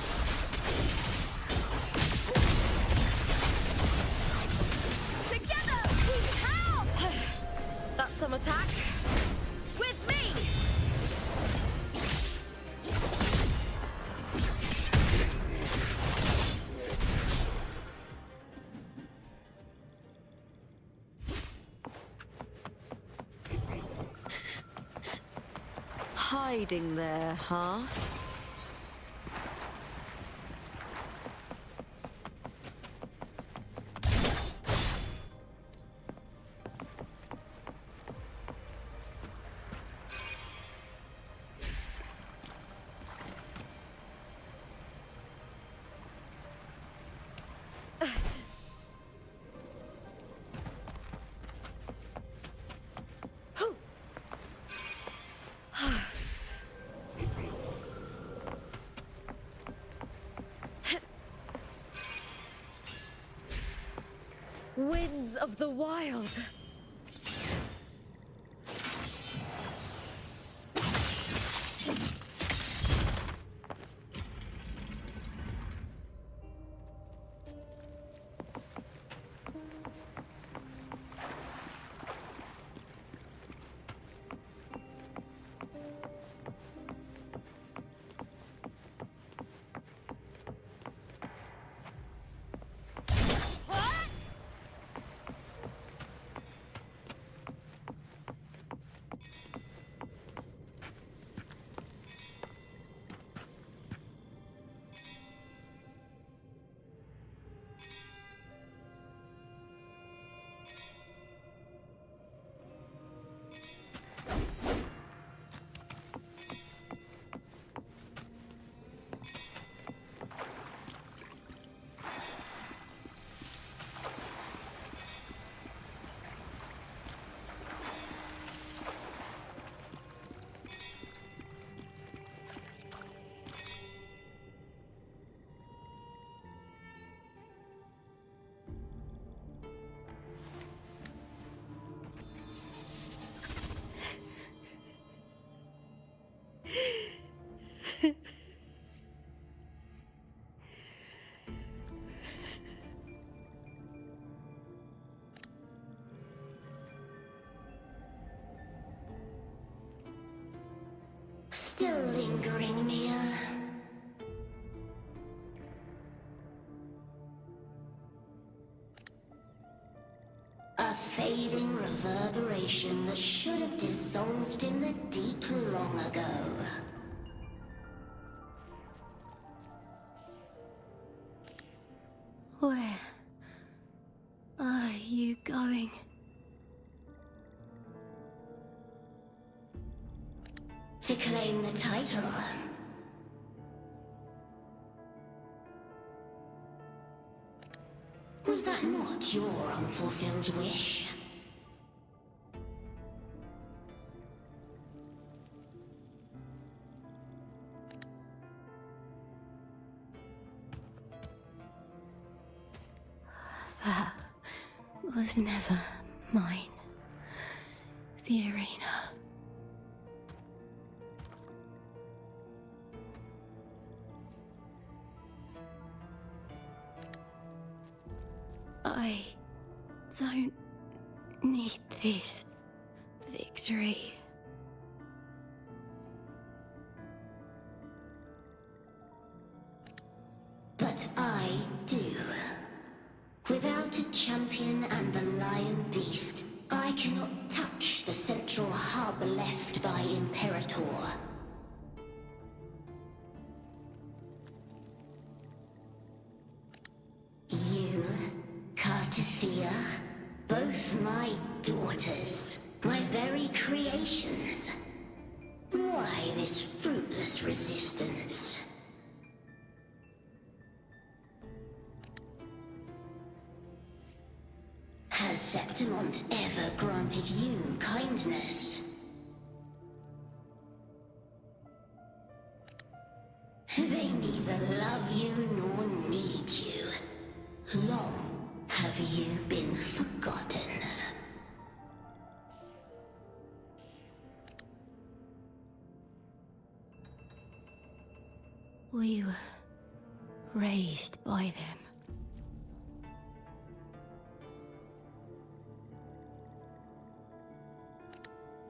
Speaker 3: Together we help!
Speaker 8: That's some attack.
Speaker 3: With me!
Speaker 8: Hiding there, huh?
Speaker 3: Winds of the wild.
Speaker 6: Still lingering, Mia? A fading reverberation that should have dissolved in the deep long ago.
Speaker 5: Where are you going?
Speaker 6: To claim the title. Was that not your unfulfilled wish?
Speaker 5: That was never mine. The arena. I don't need this victory.
Speaker 6: But I do. Without a champion and the lion beast, I cannot touch the central hub left by Imperator. You, Cartethyia, both my daughters, my very creations. Why this fruitless resistance? Has Septimont ever granted you kindness? They neither love you nor need you. Long have you been forgotten.
Speaker 5: We were raised by them.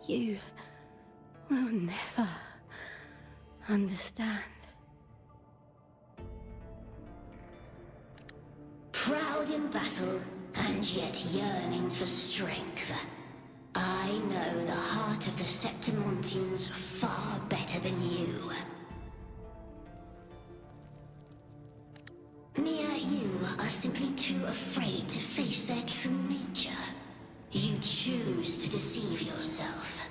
Speaker 5: You will never understand.
Speaker 6: Proud in battle, and yet yearning for strength. I know the heart of the Septimontians far better than you. Mia, you are simply too afraid to face their true nature. You choose to deceive yourself.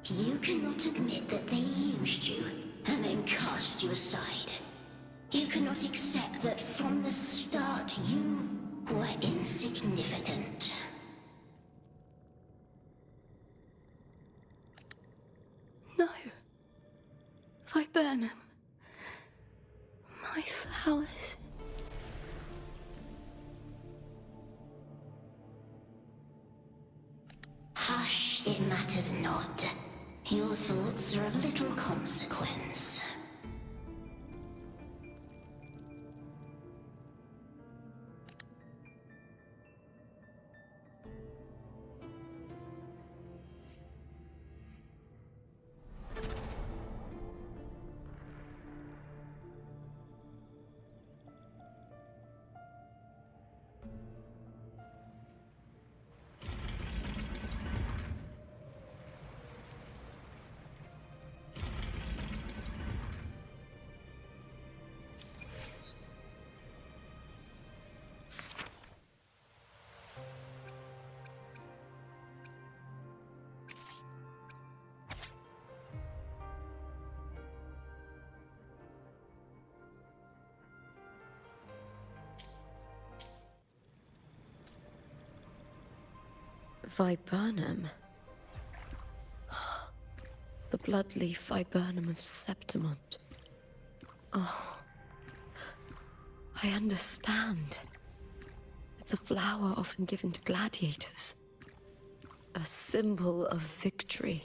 Speaker 6: You cannot admit that they used you, and then cast you aside. You cannot accept that from the start you were insignificant.
Speaker 5: No. Viburnum. My flowers.
Speaker 6: nod. Your thoughts are of little consequence.
Speaker 10: Viburnum. The bloodleaf viburnum of Septimont. Oh. I understand. It's a flower often given to gladiators. A symbol of victory.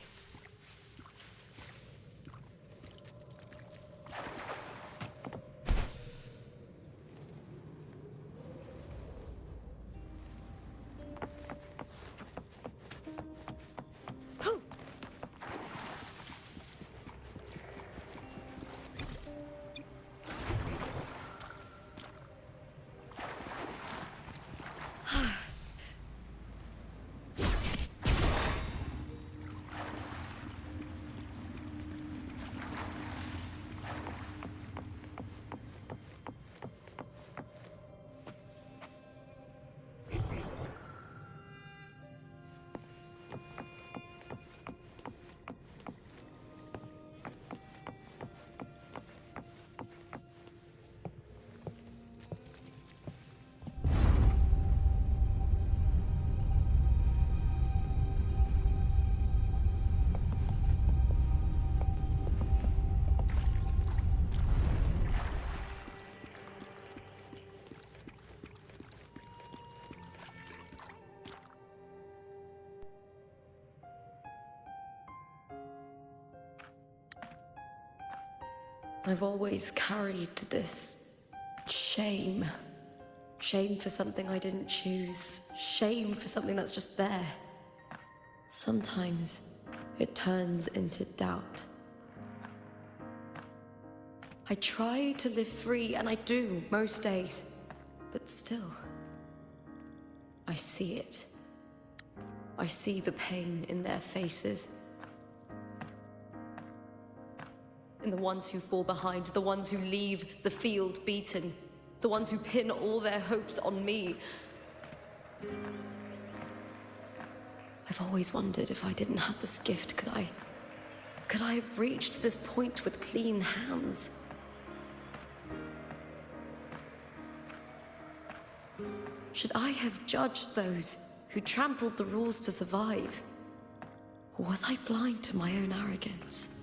Speaker 10: I've always carried this shame. Shame for something I didn't choose. Shame for something that's just there. Sometimes it turns into doubt. I try to live free, and I do most days. But still, I see it. I see the pain in their faces. In the ones who fall behind, the ones who leave the field beaten, the ones who pin all their hopes on me. I've always wondered if I didn't have this gift, could I have reached this point with clean hands? Should I have judged those who trampled the rules to survive? Or was I blind to my own arrogance?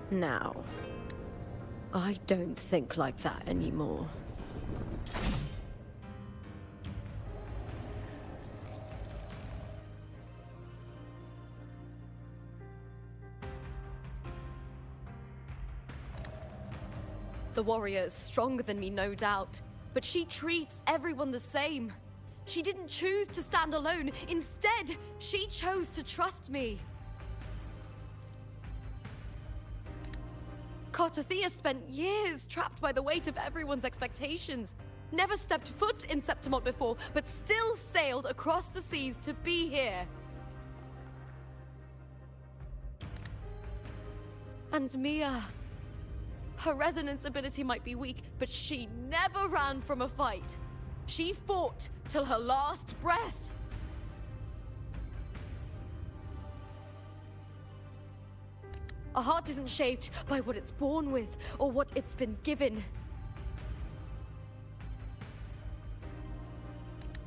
Speaker 10: Now, I don't think like that anymore. The warrior is stronger than me, no doubt, but she treats everyone the same. She didn't choose to stand alone. Instead, she chose to trust me. Cartethyia spent years trapped by the weight of everyone's expectations. Never stepped foot in Septimont before, but still sailed across the seas to be here. And Mia, her resonance ability might be weak, but she never ran from a fight. She fought till her last breath. A heart isn't shaped by what it's born with, or what it's been given.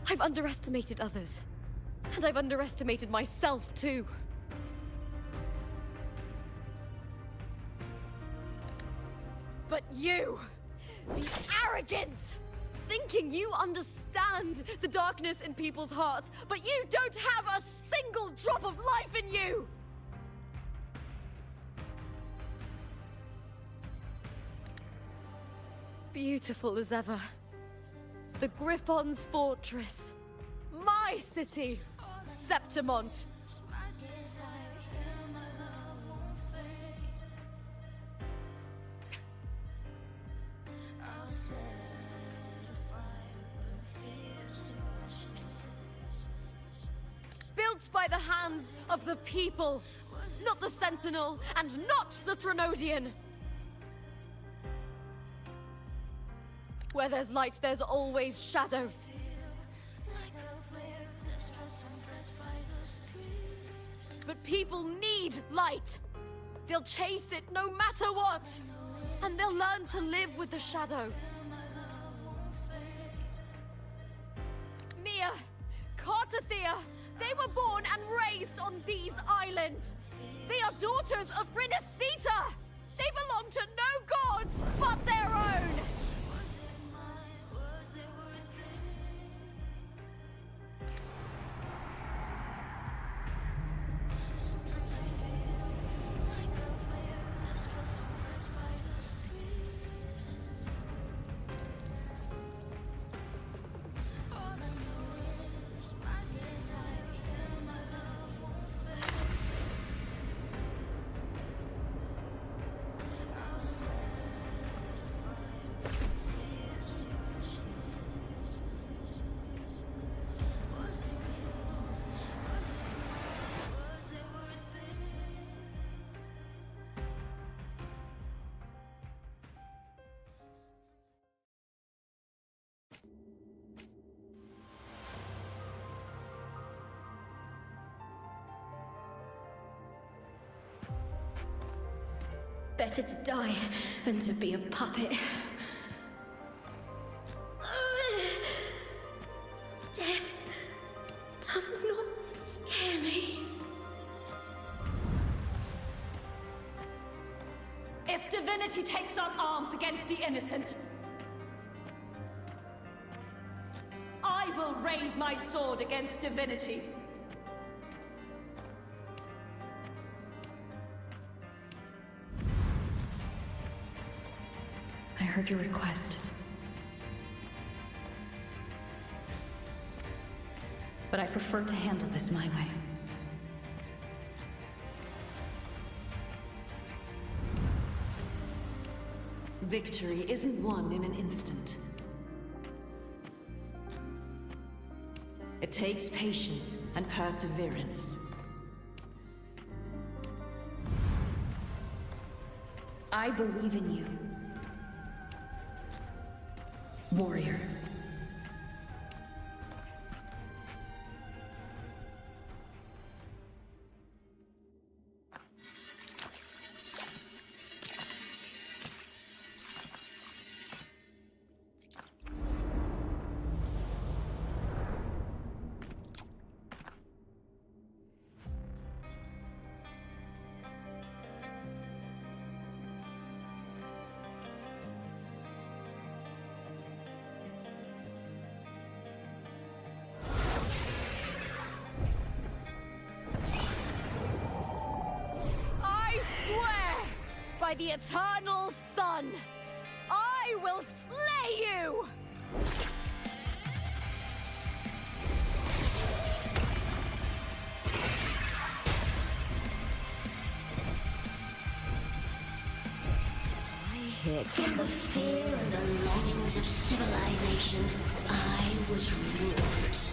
Speaker 10: I've underestimated others. And I've underestimated myself, too.
Speaker 3: But you, the arrogance! Thinking you understand the darkness in people's hearts, but you don't have a single drop of life in you! Beautiful as ever. The Griffon's fortress. My city, Septimont. Built by the hands of the people, not the Sentinel and not the Threnodian. Where there's light, there's always shadow. But people need light. They'll chase it no matter what. And they'll learn to live with the shadow. Mia, Cartethyia, they were born and raised on these islands. They are daughters of Renacita. They belong to no gods but their own.
Speaker 6: Better to die than to be a puppet. Death does not scare me.
Speaker 11: If divinity takes up arms against the innocent, I will raise my sword against divinity.
Speaker 4: I heard your request. But I prefer to handle this my way.
Speaker 8: Victory isn't won in an instant. It takes patience and perseverance.
Speaker 4: I believe in you, warrior.
Speaker 3: By the eternal sun, I will slay you!
Speaker 6: From the fear and the longings of civilization, I was wrought.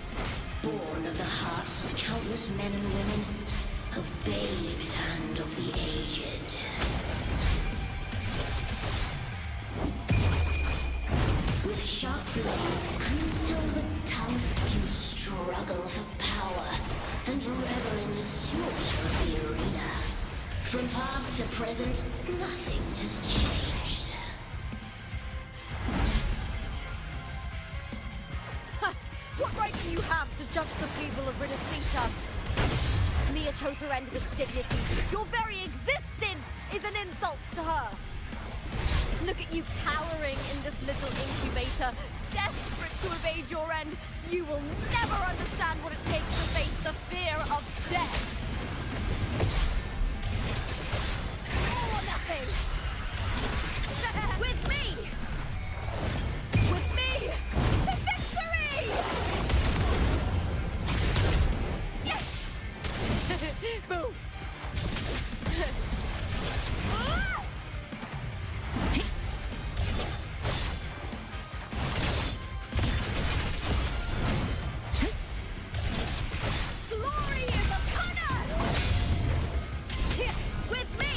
Speaker 6: Born of the hearts of countless men and women, of babes and of the aged. With sharp blades and silver tongue, you struggle for power and revel in the slaughter of the arena. From past to present, nothing has changed.
Speaker 3: What right do you have to judge the people of Renacita? Mia chose her end with dignity. Your very existence is an insult to her. Look at you cowering in this little incubator, desperate to evade your end. You will never understand what it takes to face the fear of death. All or nothing. With me! With me! To victory! Yes! Boom! Glory is upon us! With me!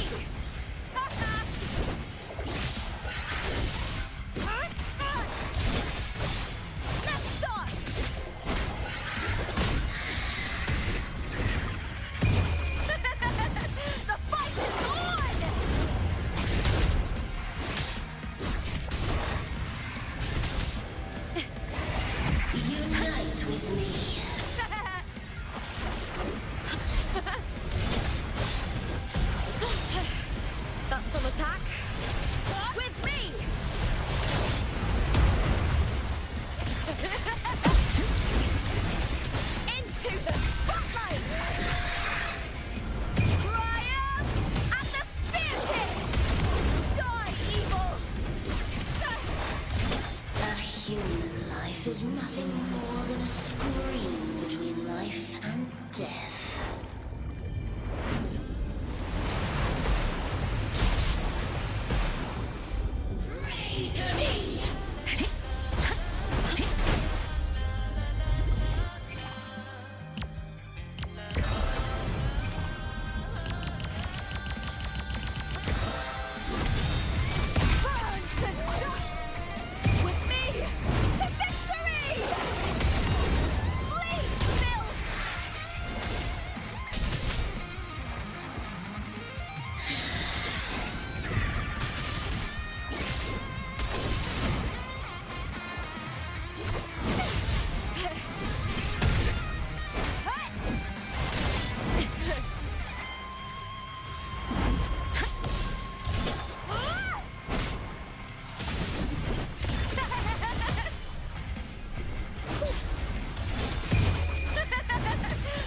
Speaker 3: Let's start! The fight is on!
Speaker 6: Unite with me.
Speaker 3: That's some attack. With me! Into the spotlight! Triumph at the spear tip! Die, evil!
Speaker 6: A human life is nothing more than a scream between life and death. Pray to me!
Speaker 3: Burn to dust! With me! To victory! Bleed, filth!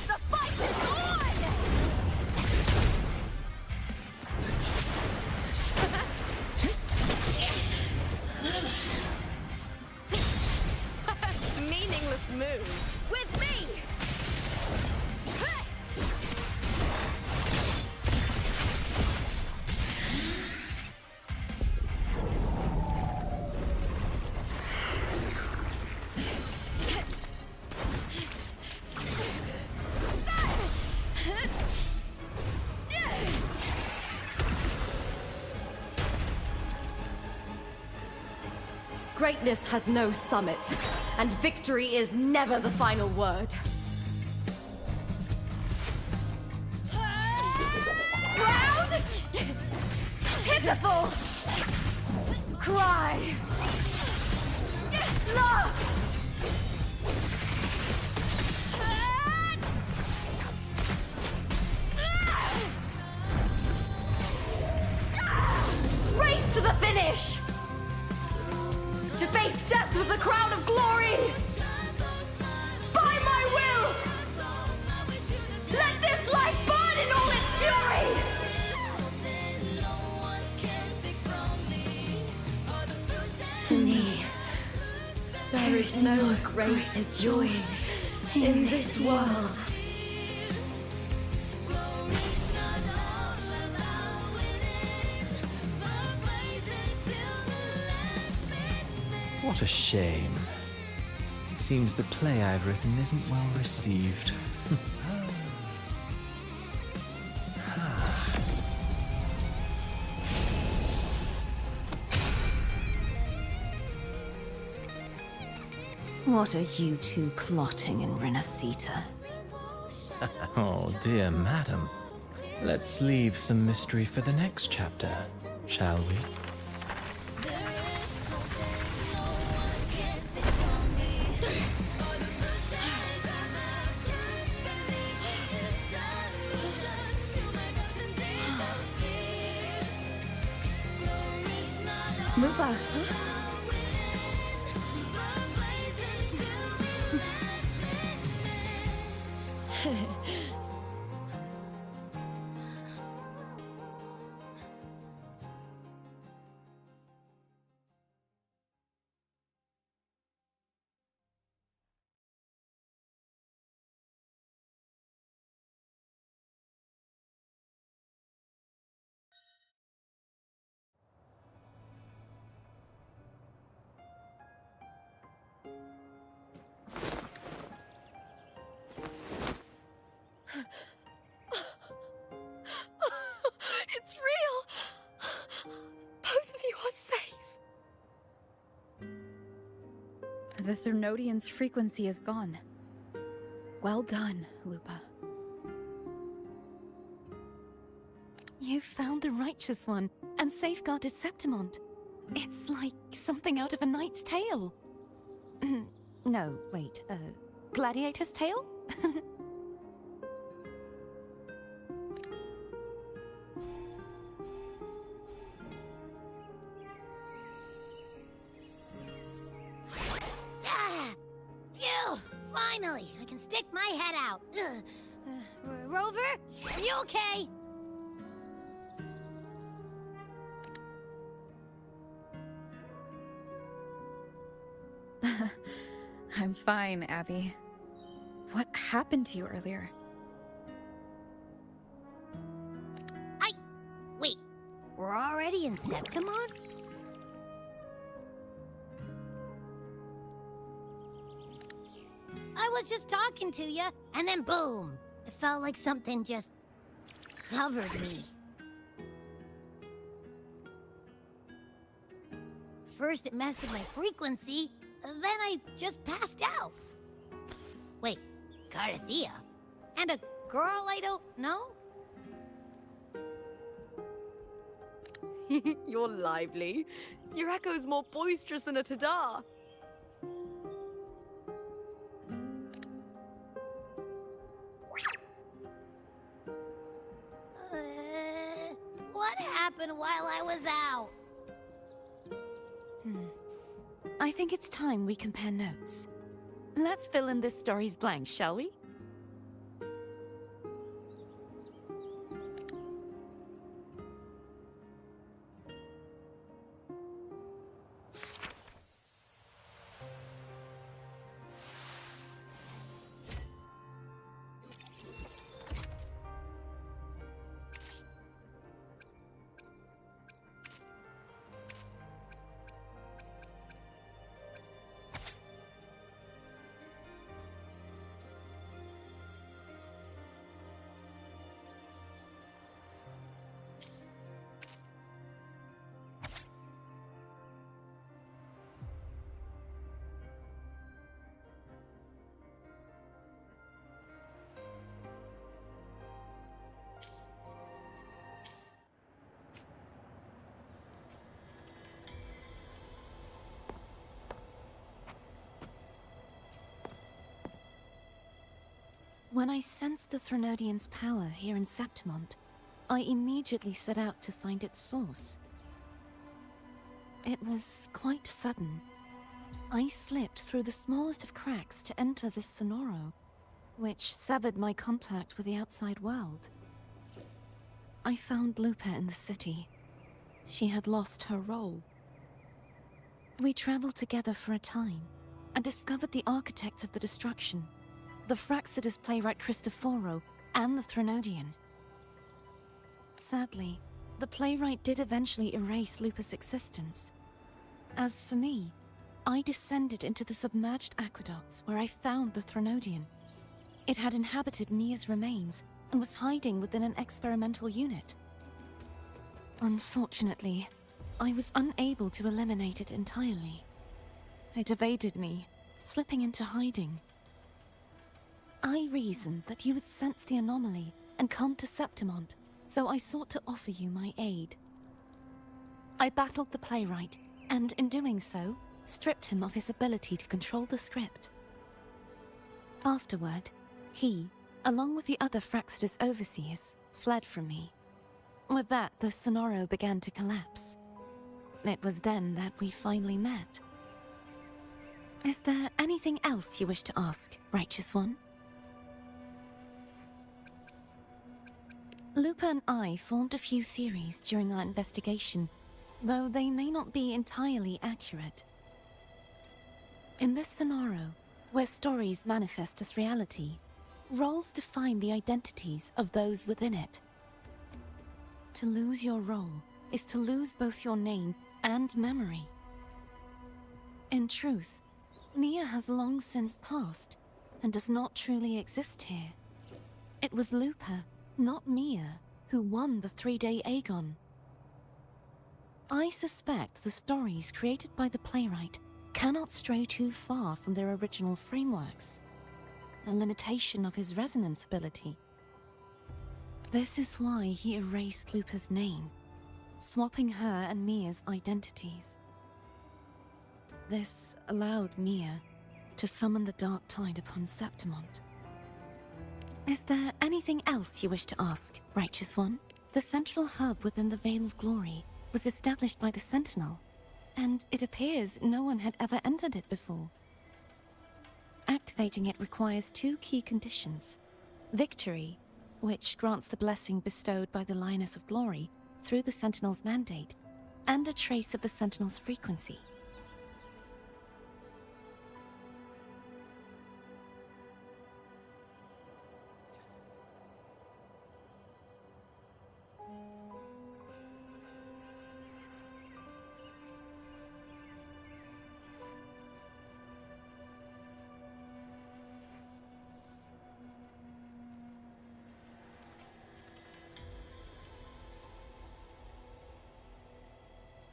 Speaker 3: The fight is on! Meaningless move. With me! Greatness has no summit, and victory is never the final word. Proud! Pitiful! Cry! Love! Race to the finish! To face death with the crown of glory! By my will! Let this life burn in all its fury!
Speaker 5: To me,
Speaker 3: There is no greater joy in this world.
Speaker 7: What a shame. It seems the play I've written isn't well received.
Speaker 5: what are you two plotting in Renacita?
Speaker 7: Oh, dear madam. Let's leave some mystery for the next chapter, shall we?
Speaker 1: Lupa!
Speaker 3: It's real! Both of you are safe!
Speaker 1: The Threnodian's frequency is gone. Well done, Lupa.
Speaker 5: You found the righteous one and safeguarded Septimont. It's like something out of a knight's tale. No, wait, gladiator's tale?
Speaker 2: Phew! Finally, I can stick my head out. Rover, are you okay?
Speaker 1: I'm fine, Abby. What happened to you earlier?
Speaker 2: Wait, we're already in Septimont? I was just talking to you, and then boom! It felt like something just covered me. First it messed with my frequency, then I just passed out. Wait, Cartethyia? And a girl I don't know?
Speaker 3: You're lively. Your echo's more boisterous than a tada.
Speaker 2: What happened while I was out?
Speaker 5: I think it's time we compare notes. Let's fill in this story's blanks, shall we? When I sensed the Threnodian's power here in Septimont, I immediately set out to find its source. It was quite sudden. I slipped through the smallest of cracks to enter this Sonoro, which severed my contact with the outside world. I found Lupa in the city. She had lost her role. We traveled together for a time, and discovered the architects of the destruction, the Fraxidus playwright Cristoforo, and the Threnodian. Sadly, the playwright did eventually erase Lupa's existence. As for me, I descended into the submerged aqueducts where I found the Threnodian. It had inhabited Mia's remains and was hiding within an experimental unit. Unfortunately, I was unable to eliminate it entirely. It evaded me, slipping into hiding. I reasoned that you would sense the anomaly and come to Septimont, so I sought to offer you my aid. I battled the playwright, and in doing so, stripped him of his ability to control the script. Afterward, he, along with the other Fraxidus overseers, fled from me. With that, the Sonoro began to collapse. It was then that we finally met. Is there anything else you wish to ask, Righteous One? Lupa and I formed a few theories during our investigation, though they may not be entirely accurate. In this scenario, where stories manifest as reality, roles define the identities of those within it. To lose your role is to lose both your name and memory. In truth, Mia has long since passed and does not truly exist here. It was Lupa, not Mia, who won the 3-day Aegon. I suspect the stories created by the playwright cannot stray too far from their original frameworks, a limitation of his resonance ability. This is why he erased Lupa's name, swapping her and Mia's identities. This allowed Mia to summon the Dark Tide upon Septimont. Is there anything else you wish to ask, Righteous One? The central hub within the Veil of Glory was established by the Sentinel, and it appears no one had ever entered it before. Activating it requires 2 key conditions: victory, which grants the blessing bestowed by the Lioness of Glory through the Sentinel's mandate, and a trace of the Sentinel's frequency.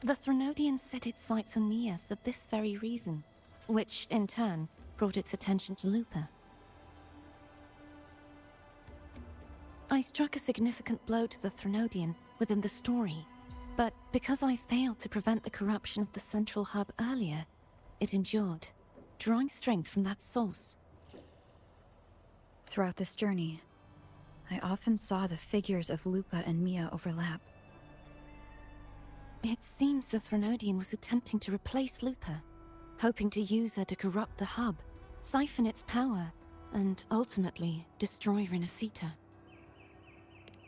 Speaker 5: The Threnodian set its sights on Mia for this very reason, which, in turn, brought its attention to Lupa. I struck a significant blow to the Threnodian within the story, but because I failed to prevent the corruption of the central hub earlier, it endured, drawing strength from that source.
Speaker 1: Throughout this journey, I often saw the figures of Lupa and Mia overlap.
Speaker 5: It seems the Threnodian was attempting to replace Lupa, hoping to use her to corrupt the hub, siphon its power, and ultimately destroy Renacita.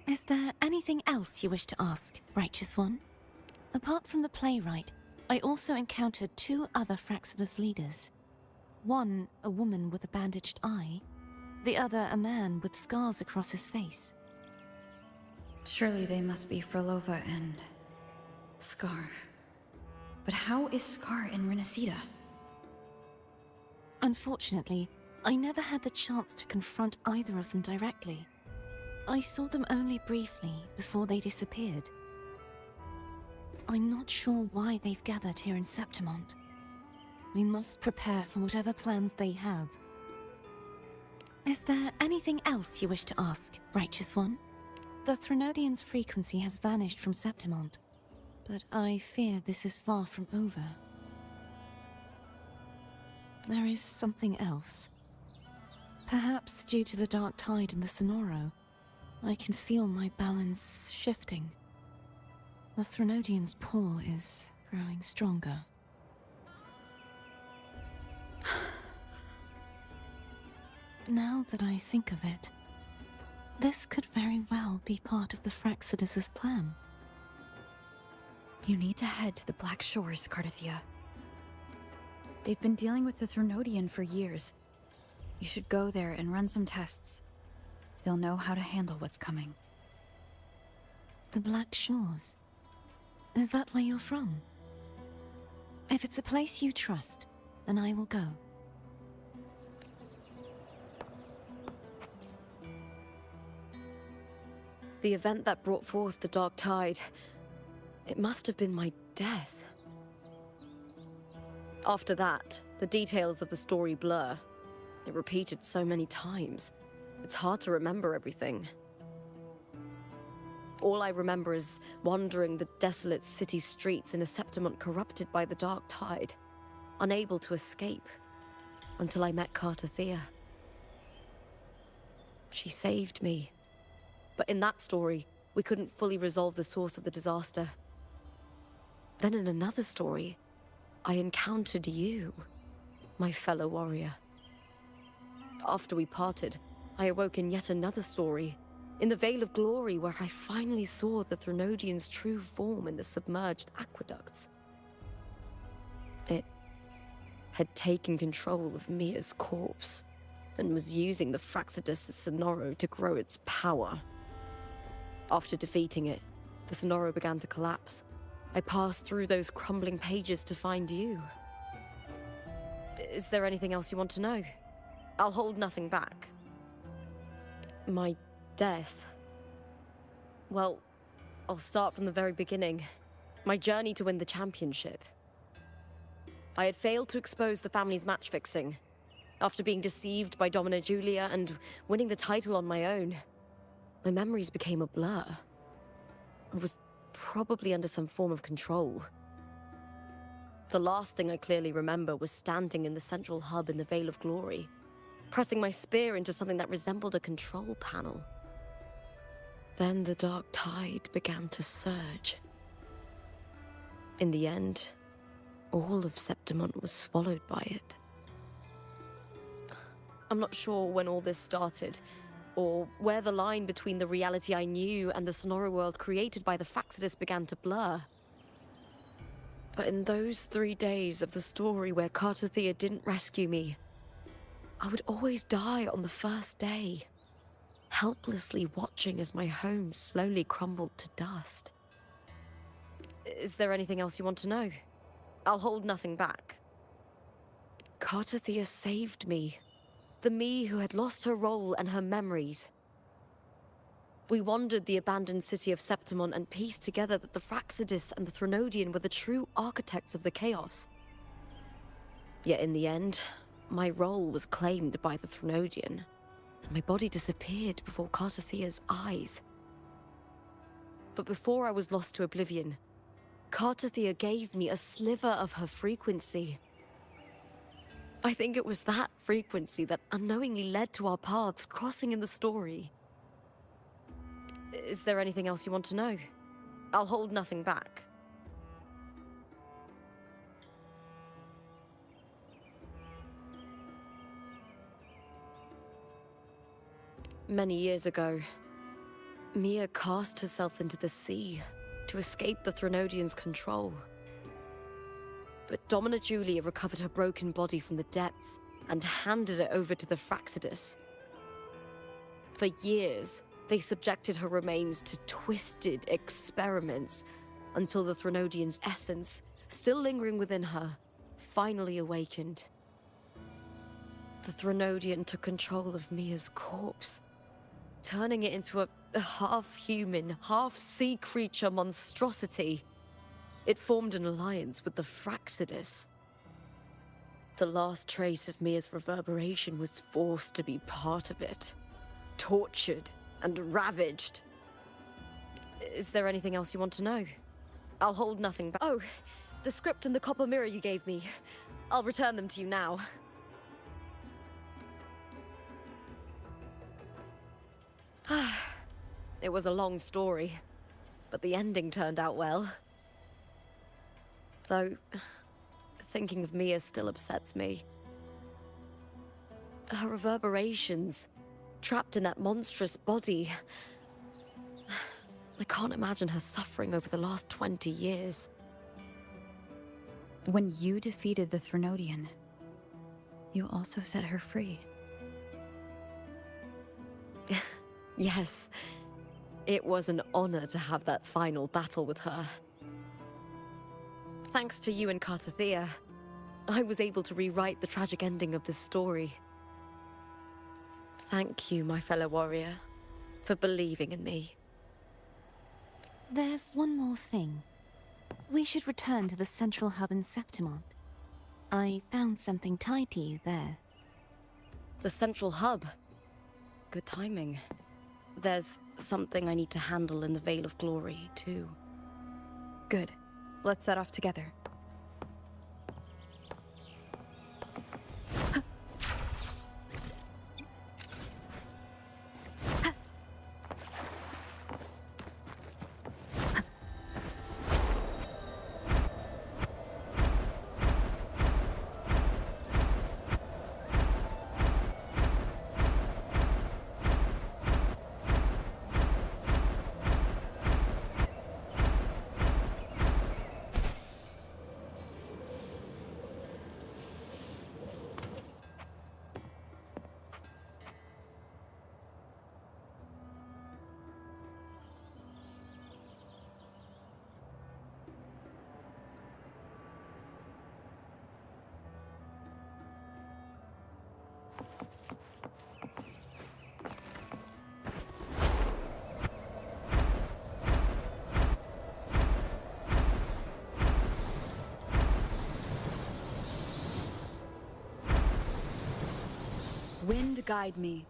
Speaker 5: Is there anything else you wish to ask, Righteous One? Apart from the playwright, I also encountered 2 other Fraxidus leaders. One, a woman with a bandaged eye, the other a man with scars across his face.
Speaker 1: Surely they must be Frolova and Scar. But how is Scar in Renacita?
Speaker 5: Unfortunately, I never had the chance to confront either of them directly. I saw them only briefly before they disappeared. I'm not sure why they've gathered here in Septimont. We must prepare for whatever plans they have. Is there anything else you wish to ask, Righteous One? The Threnodian's frequency has vanished from Septimont, but I fear this is far from over. There is something else. Perhaps due to the Dark Tide in the Sonoro, I can feel my balance shifting. The Threnodian's pull is growing stronger. Now that I think of it, this could very well be part of the Fraxidus' plan.
Speaker 1: You need to head to the Black Shores, Cartethyia. They've been dealing with the Threnodian for years. You should go there and run some tests. They'll know how to handle what's coming.
Speaker 5: The Black Shores? Is that where you're from? If it's a place you trust, then I will go.
Speaker 3: The event that brought forth the Dark Tide, it must have been my death. After that, the details of the story blur. It repeated so many times. It's hard to remember everything. All I remember is wandering the desolate city streets in a Septimont corrupted by the Dark Tide, unable to escape, until I met Cartethyia. She saved me. But in that story, we couldn't fully resolve the source of the disaster.
Speaker 10: Then in another story, I encountered you, my fellow warrior. After we parted, I awoke in yet another story, in the Veil of Glory, where I finally saw the Threnodian's true form in the submerged aqueducts. It had taken control of Mia's corpse, and was using the Fraxidus Sonoro to grow its power. After defeating it, the Sonoro began to collapse. I passed through those crumbling pages to find you. Is there anything else you want to know? I'll hold nothing back. My death. Well, I'll start from the very beginning. My journey to win the championship. I had failed to expose the family's match-fixing. After being deceived by Domina Julia and winning the title on my own, my memories became a blur. I was probably under some form of control. The last thing I clearly remember was standing in the central hub in the Veil of Glory, pressing my spear into something that resembled a control panel. Then the dark tide began to surge. In the end, all of Septimont was swallowed by it. I'm not sure when all this started, or where the line between the reality I knew and the Sonoro world created by the Fraxidus began to blur. But in those 3 days of the story where Cartethyia didn't rescue me, I would always die on the first day, helplessly watching as my home slowly crumbled to dust. Is there anything else you want to know? I'll hold nothing back. Cartethyia saved me. The me who had lost her role and her memories. We wandered the abandoned city of Septimont and pieced together that the Fraxidus and the Threnodian were the true architects of the chaos. Yet in the end, my role was claimed by the Threnodian, and my body disappeared before Cartethyia's eyes. But before I was lost to oblivion, Cartethyia gave me a sliver of her frequency. I think it was that frequency that unknowingly led to our paths crossing in the story. Is there anything else you want to know? I'll hold nothing back. Many years ago, Mia cast herself into the sea to escape the Threnodian's control. But Domina Julia recovered her broken body from the depths and handed it over to the Fraxidus. For years, they subjected her remains to twisted experiments until the Threnodian's essence, still lingering within her, finally awakened. The Threnodian took control of Mia's corpse, turning it into a half-human, half-sea creature monstrosity. It formed an alliance with the Fraxidus. The last trace of Mia's reverberation was forced to be part of it, tortured and ravaged. Is there anything else you want to know? I'll hold nothing back. Oh, the script and the copper mirror you gave me. I'll return them to you now. It was a long story, but the ending turned out well. Though, thinking of Mia still upsets me. Her reverberations, trapped in that monstrous body. I can't imagine her suffering over the last 20 years.
Speaker 1: When you defeated the Threnodian, you also set her free.
Speaker 10: Yes, it was an honor to have that final battle with her. Thanks to you and Cartethyia, I was able to rewrite the tragic ending of this story. Thank you, my fellow warrior, for believing in me.
Speaker 5: There's one more thing. We should return to the central hub in Septimont. I found something tied to you there.
Speaker 10: The central hub? Good timing. There's something I need to handle in the Veil of Glory, too.
Speaker 1: Good. Let's set off together. Wind guide me.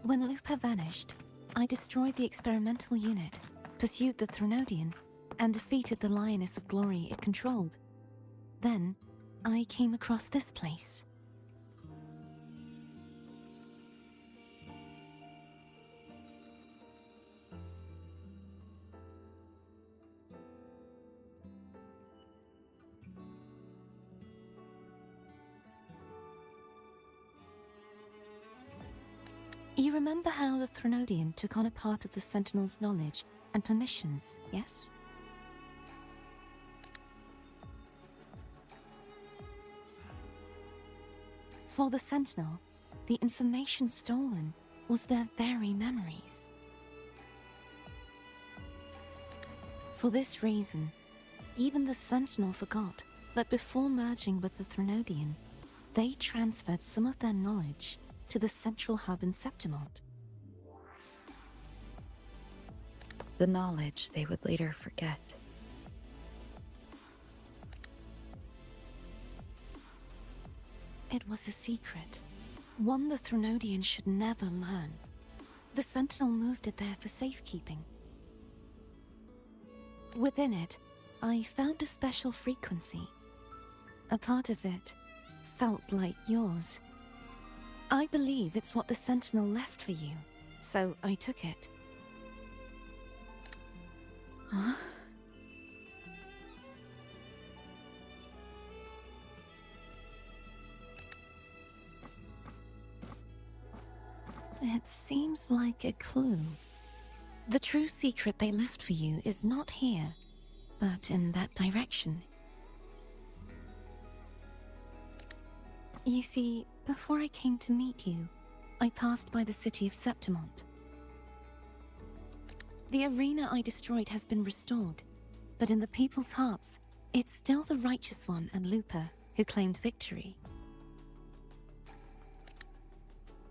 Speaker 5: When Lupa vanished, I destroyed the experimental unit, pursued the Threnodian, and defeated the Lioness of Glory it controlled. Then, I came across this place. You remember how the Threnodian took on a part of the Sentinel's knowledge and permissions, yes? For the Sentinel, the information stolen was their very memories. For this reason, even the Sentinel forgot that before merging with the Threnodian, they transferred some of their knowledge to the central hub in Septimont.
Speaker 1: The knowledge they would later forget.
Speaker 5: It was a secret, one the Threnodian should never learn. The Sentinel moved it there for safekeeping. Within it, I found a special frequency. A part of it felt like yours. I believe it's what the Sentinel left for you, so I took it.
Speaker 1: Huh?
Speaker 5: It seems like a clue. The true secret they left for you is not here, but in that direction. You see, before I came to meet you, I passed by the city of Septimont. The arena I destroyed has been restored, but in the people's hearts, it's still the Righteous One and Lupa who claimed victory.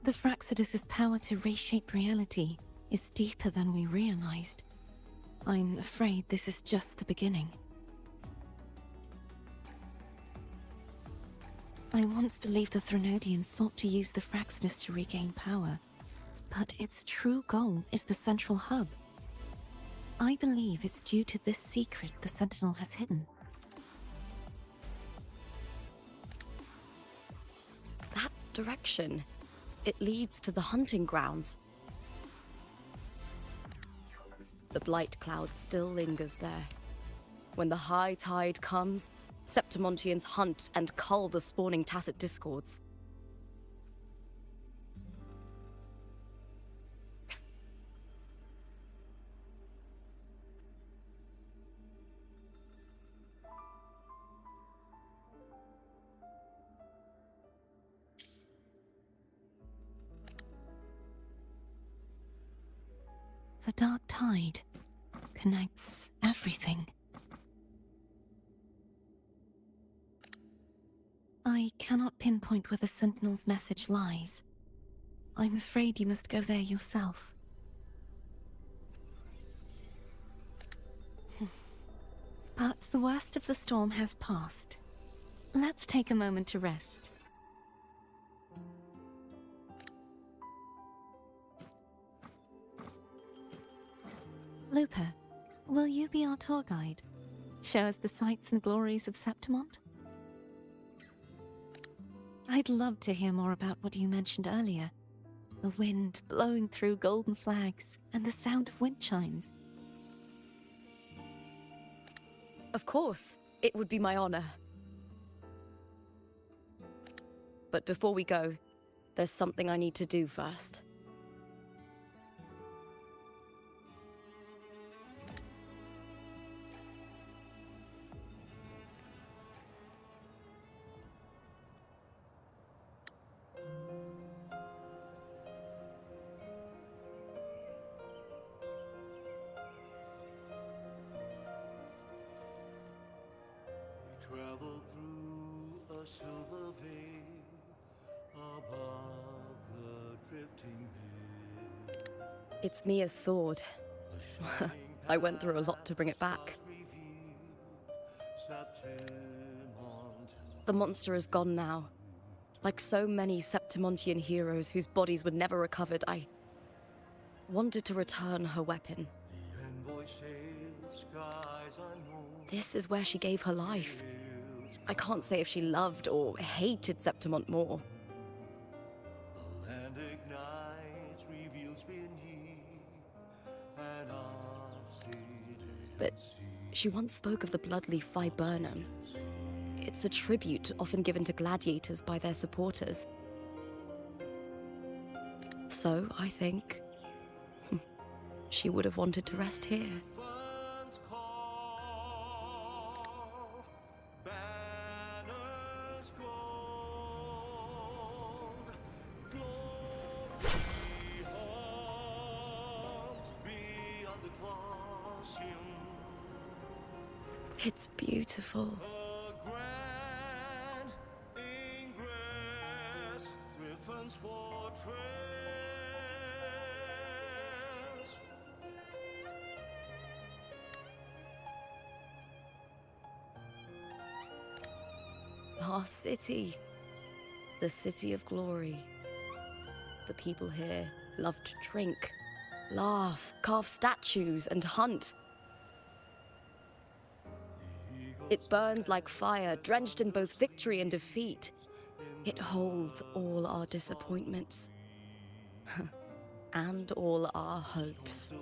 Speaker 5: The Fraxidus' power to reshape reality is deeper than we realized. I'm afraid this is just the beginning. I once believed the Threnodians sought to use the Fraxidus to regain power, but its true goal is the central hub. I believe it's due to this secret the Sentinel has hidden.
Speaker 3: That direction, it leads to the hunting grounds. The blight cloud still lingers there. When the high tide comes, Septimontians hunt and cull the spawning Tacit Discords.
Speaker 5: The dark tide connects everything. I cannot pinpoint where the Sentinel's message lies. I'm afraid you must go there yourself. But the worst of the storm has passed. Let's take a moment to rest. Lupa, will you be our tour guide? Show us the sights and glories of Septimont? I'd love to hear more about what you mentioned earlier. The wind blowing through golden flags and the sound of wind chimes.
Speaker 3: Of course, it would be my honor. But before we go, there's something I need to do first.
Speaker 12: Travel through a silver veil above the drifting hill.
Speaker 3: It's Mia's sword. I went through a lot to bring it back. The monster is gone now. Like so many Septimontian heroes whose bodies were never recovered, I wanted to return her weapon. This is where she gave her life. I can't say if she loved or hated Septimont more.
Speaker 12: The land ignites, reveals beneath an
Speaker 3: But she once spoke of the bloodleaf viburnum. It's a tribute often given to gladiators by their supporters. So, I think she would have wanted to rest here. It's beautiful. Our city. The city of glory. The people here love to drink, laugh, carve statues, and hunt. It burns like fire, drenched in both victory and defeat. It holds all our disappointments. And all our hopes.